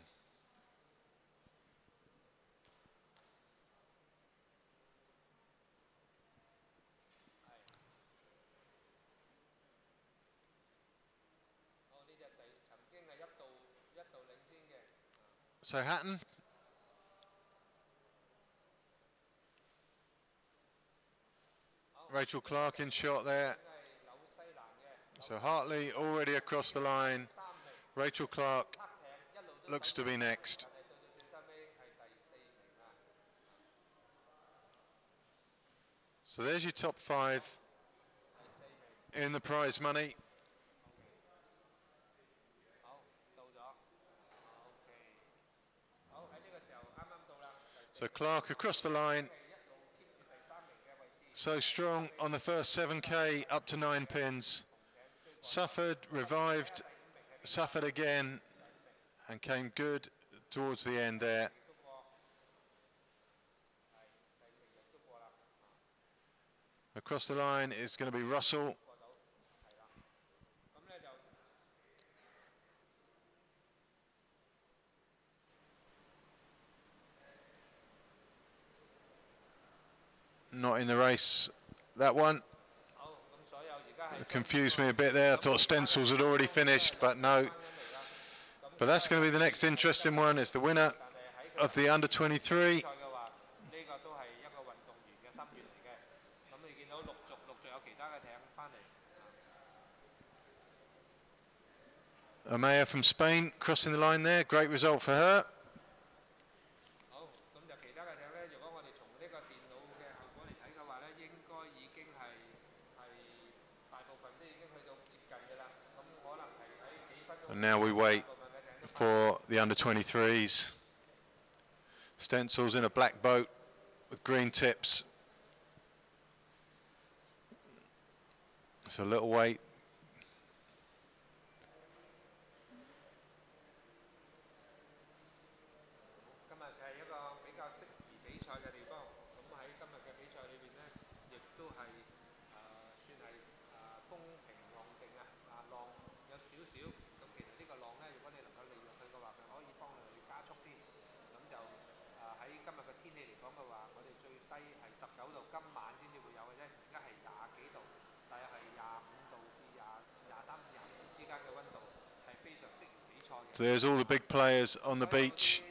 So Hatton, Rachel Clark in shot there. So Hartley already across the line. Rachel Clark looks to be next. So there's your top 5 in the prize money. So Clark across the line, so strong on the first 7K up to 9 pins. Suffered, revived, suffered again, and came good towards the end there. Across the line is going to be Russell not in the race. That one confused me a bit there. I thought Stencils had already finished, but no. But that's going to be the next interesting one. It's the winner of the under 23. Amaya from Spain crossing the line there. Great result for her. And now we wait for the under 23s. Stencils in a black boat with green tips. It's a little wait. So there's all the big players on the beach.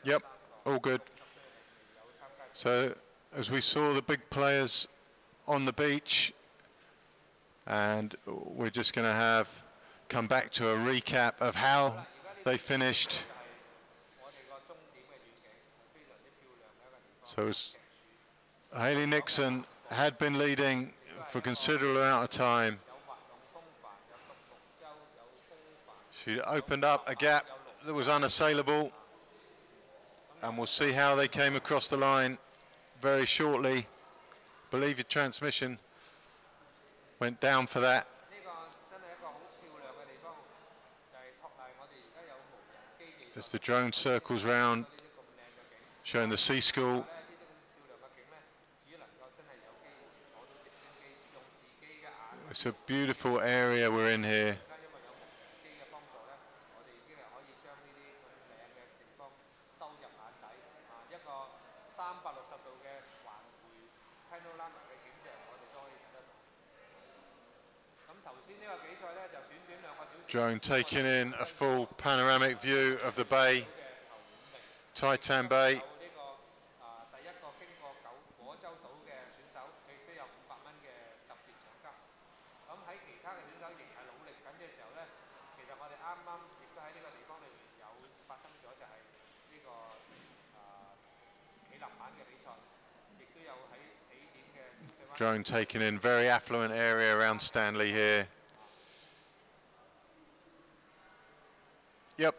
Yep, all good. So as we saw the big players on the beach, and we're just going to come back to a recap of how they finished. So Hayley Nixon had been leading for a considerable amount of time. She opened up a gap that was unassailable, and we'll see how they came across the line very shortly. I believe your transmission went down for that. As the drone circles round, showing the Sea School. It's a beautiful area we're in here. Drone taking in a full panoramic view of the bay, Titan Bay. Drone taking in very affluent area around Stanley here. Yep.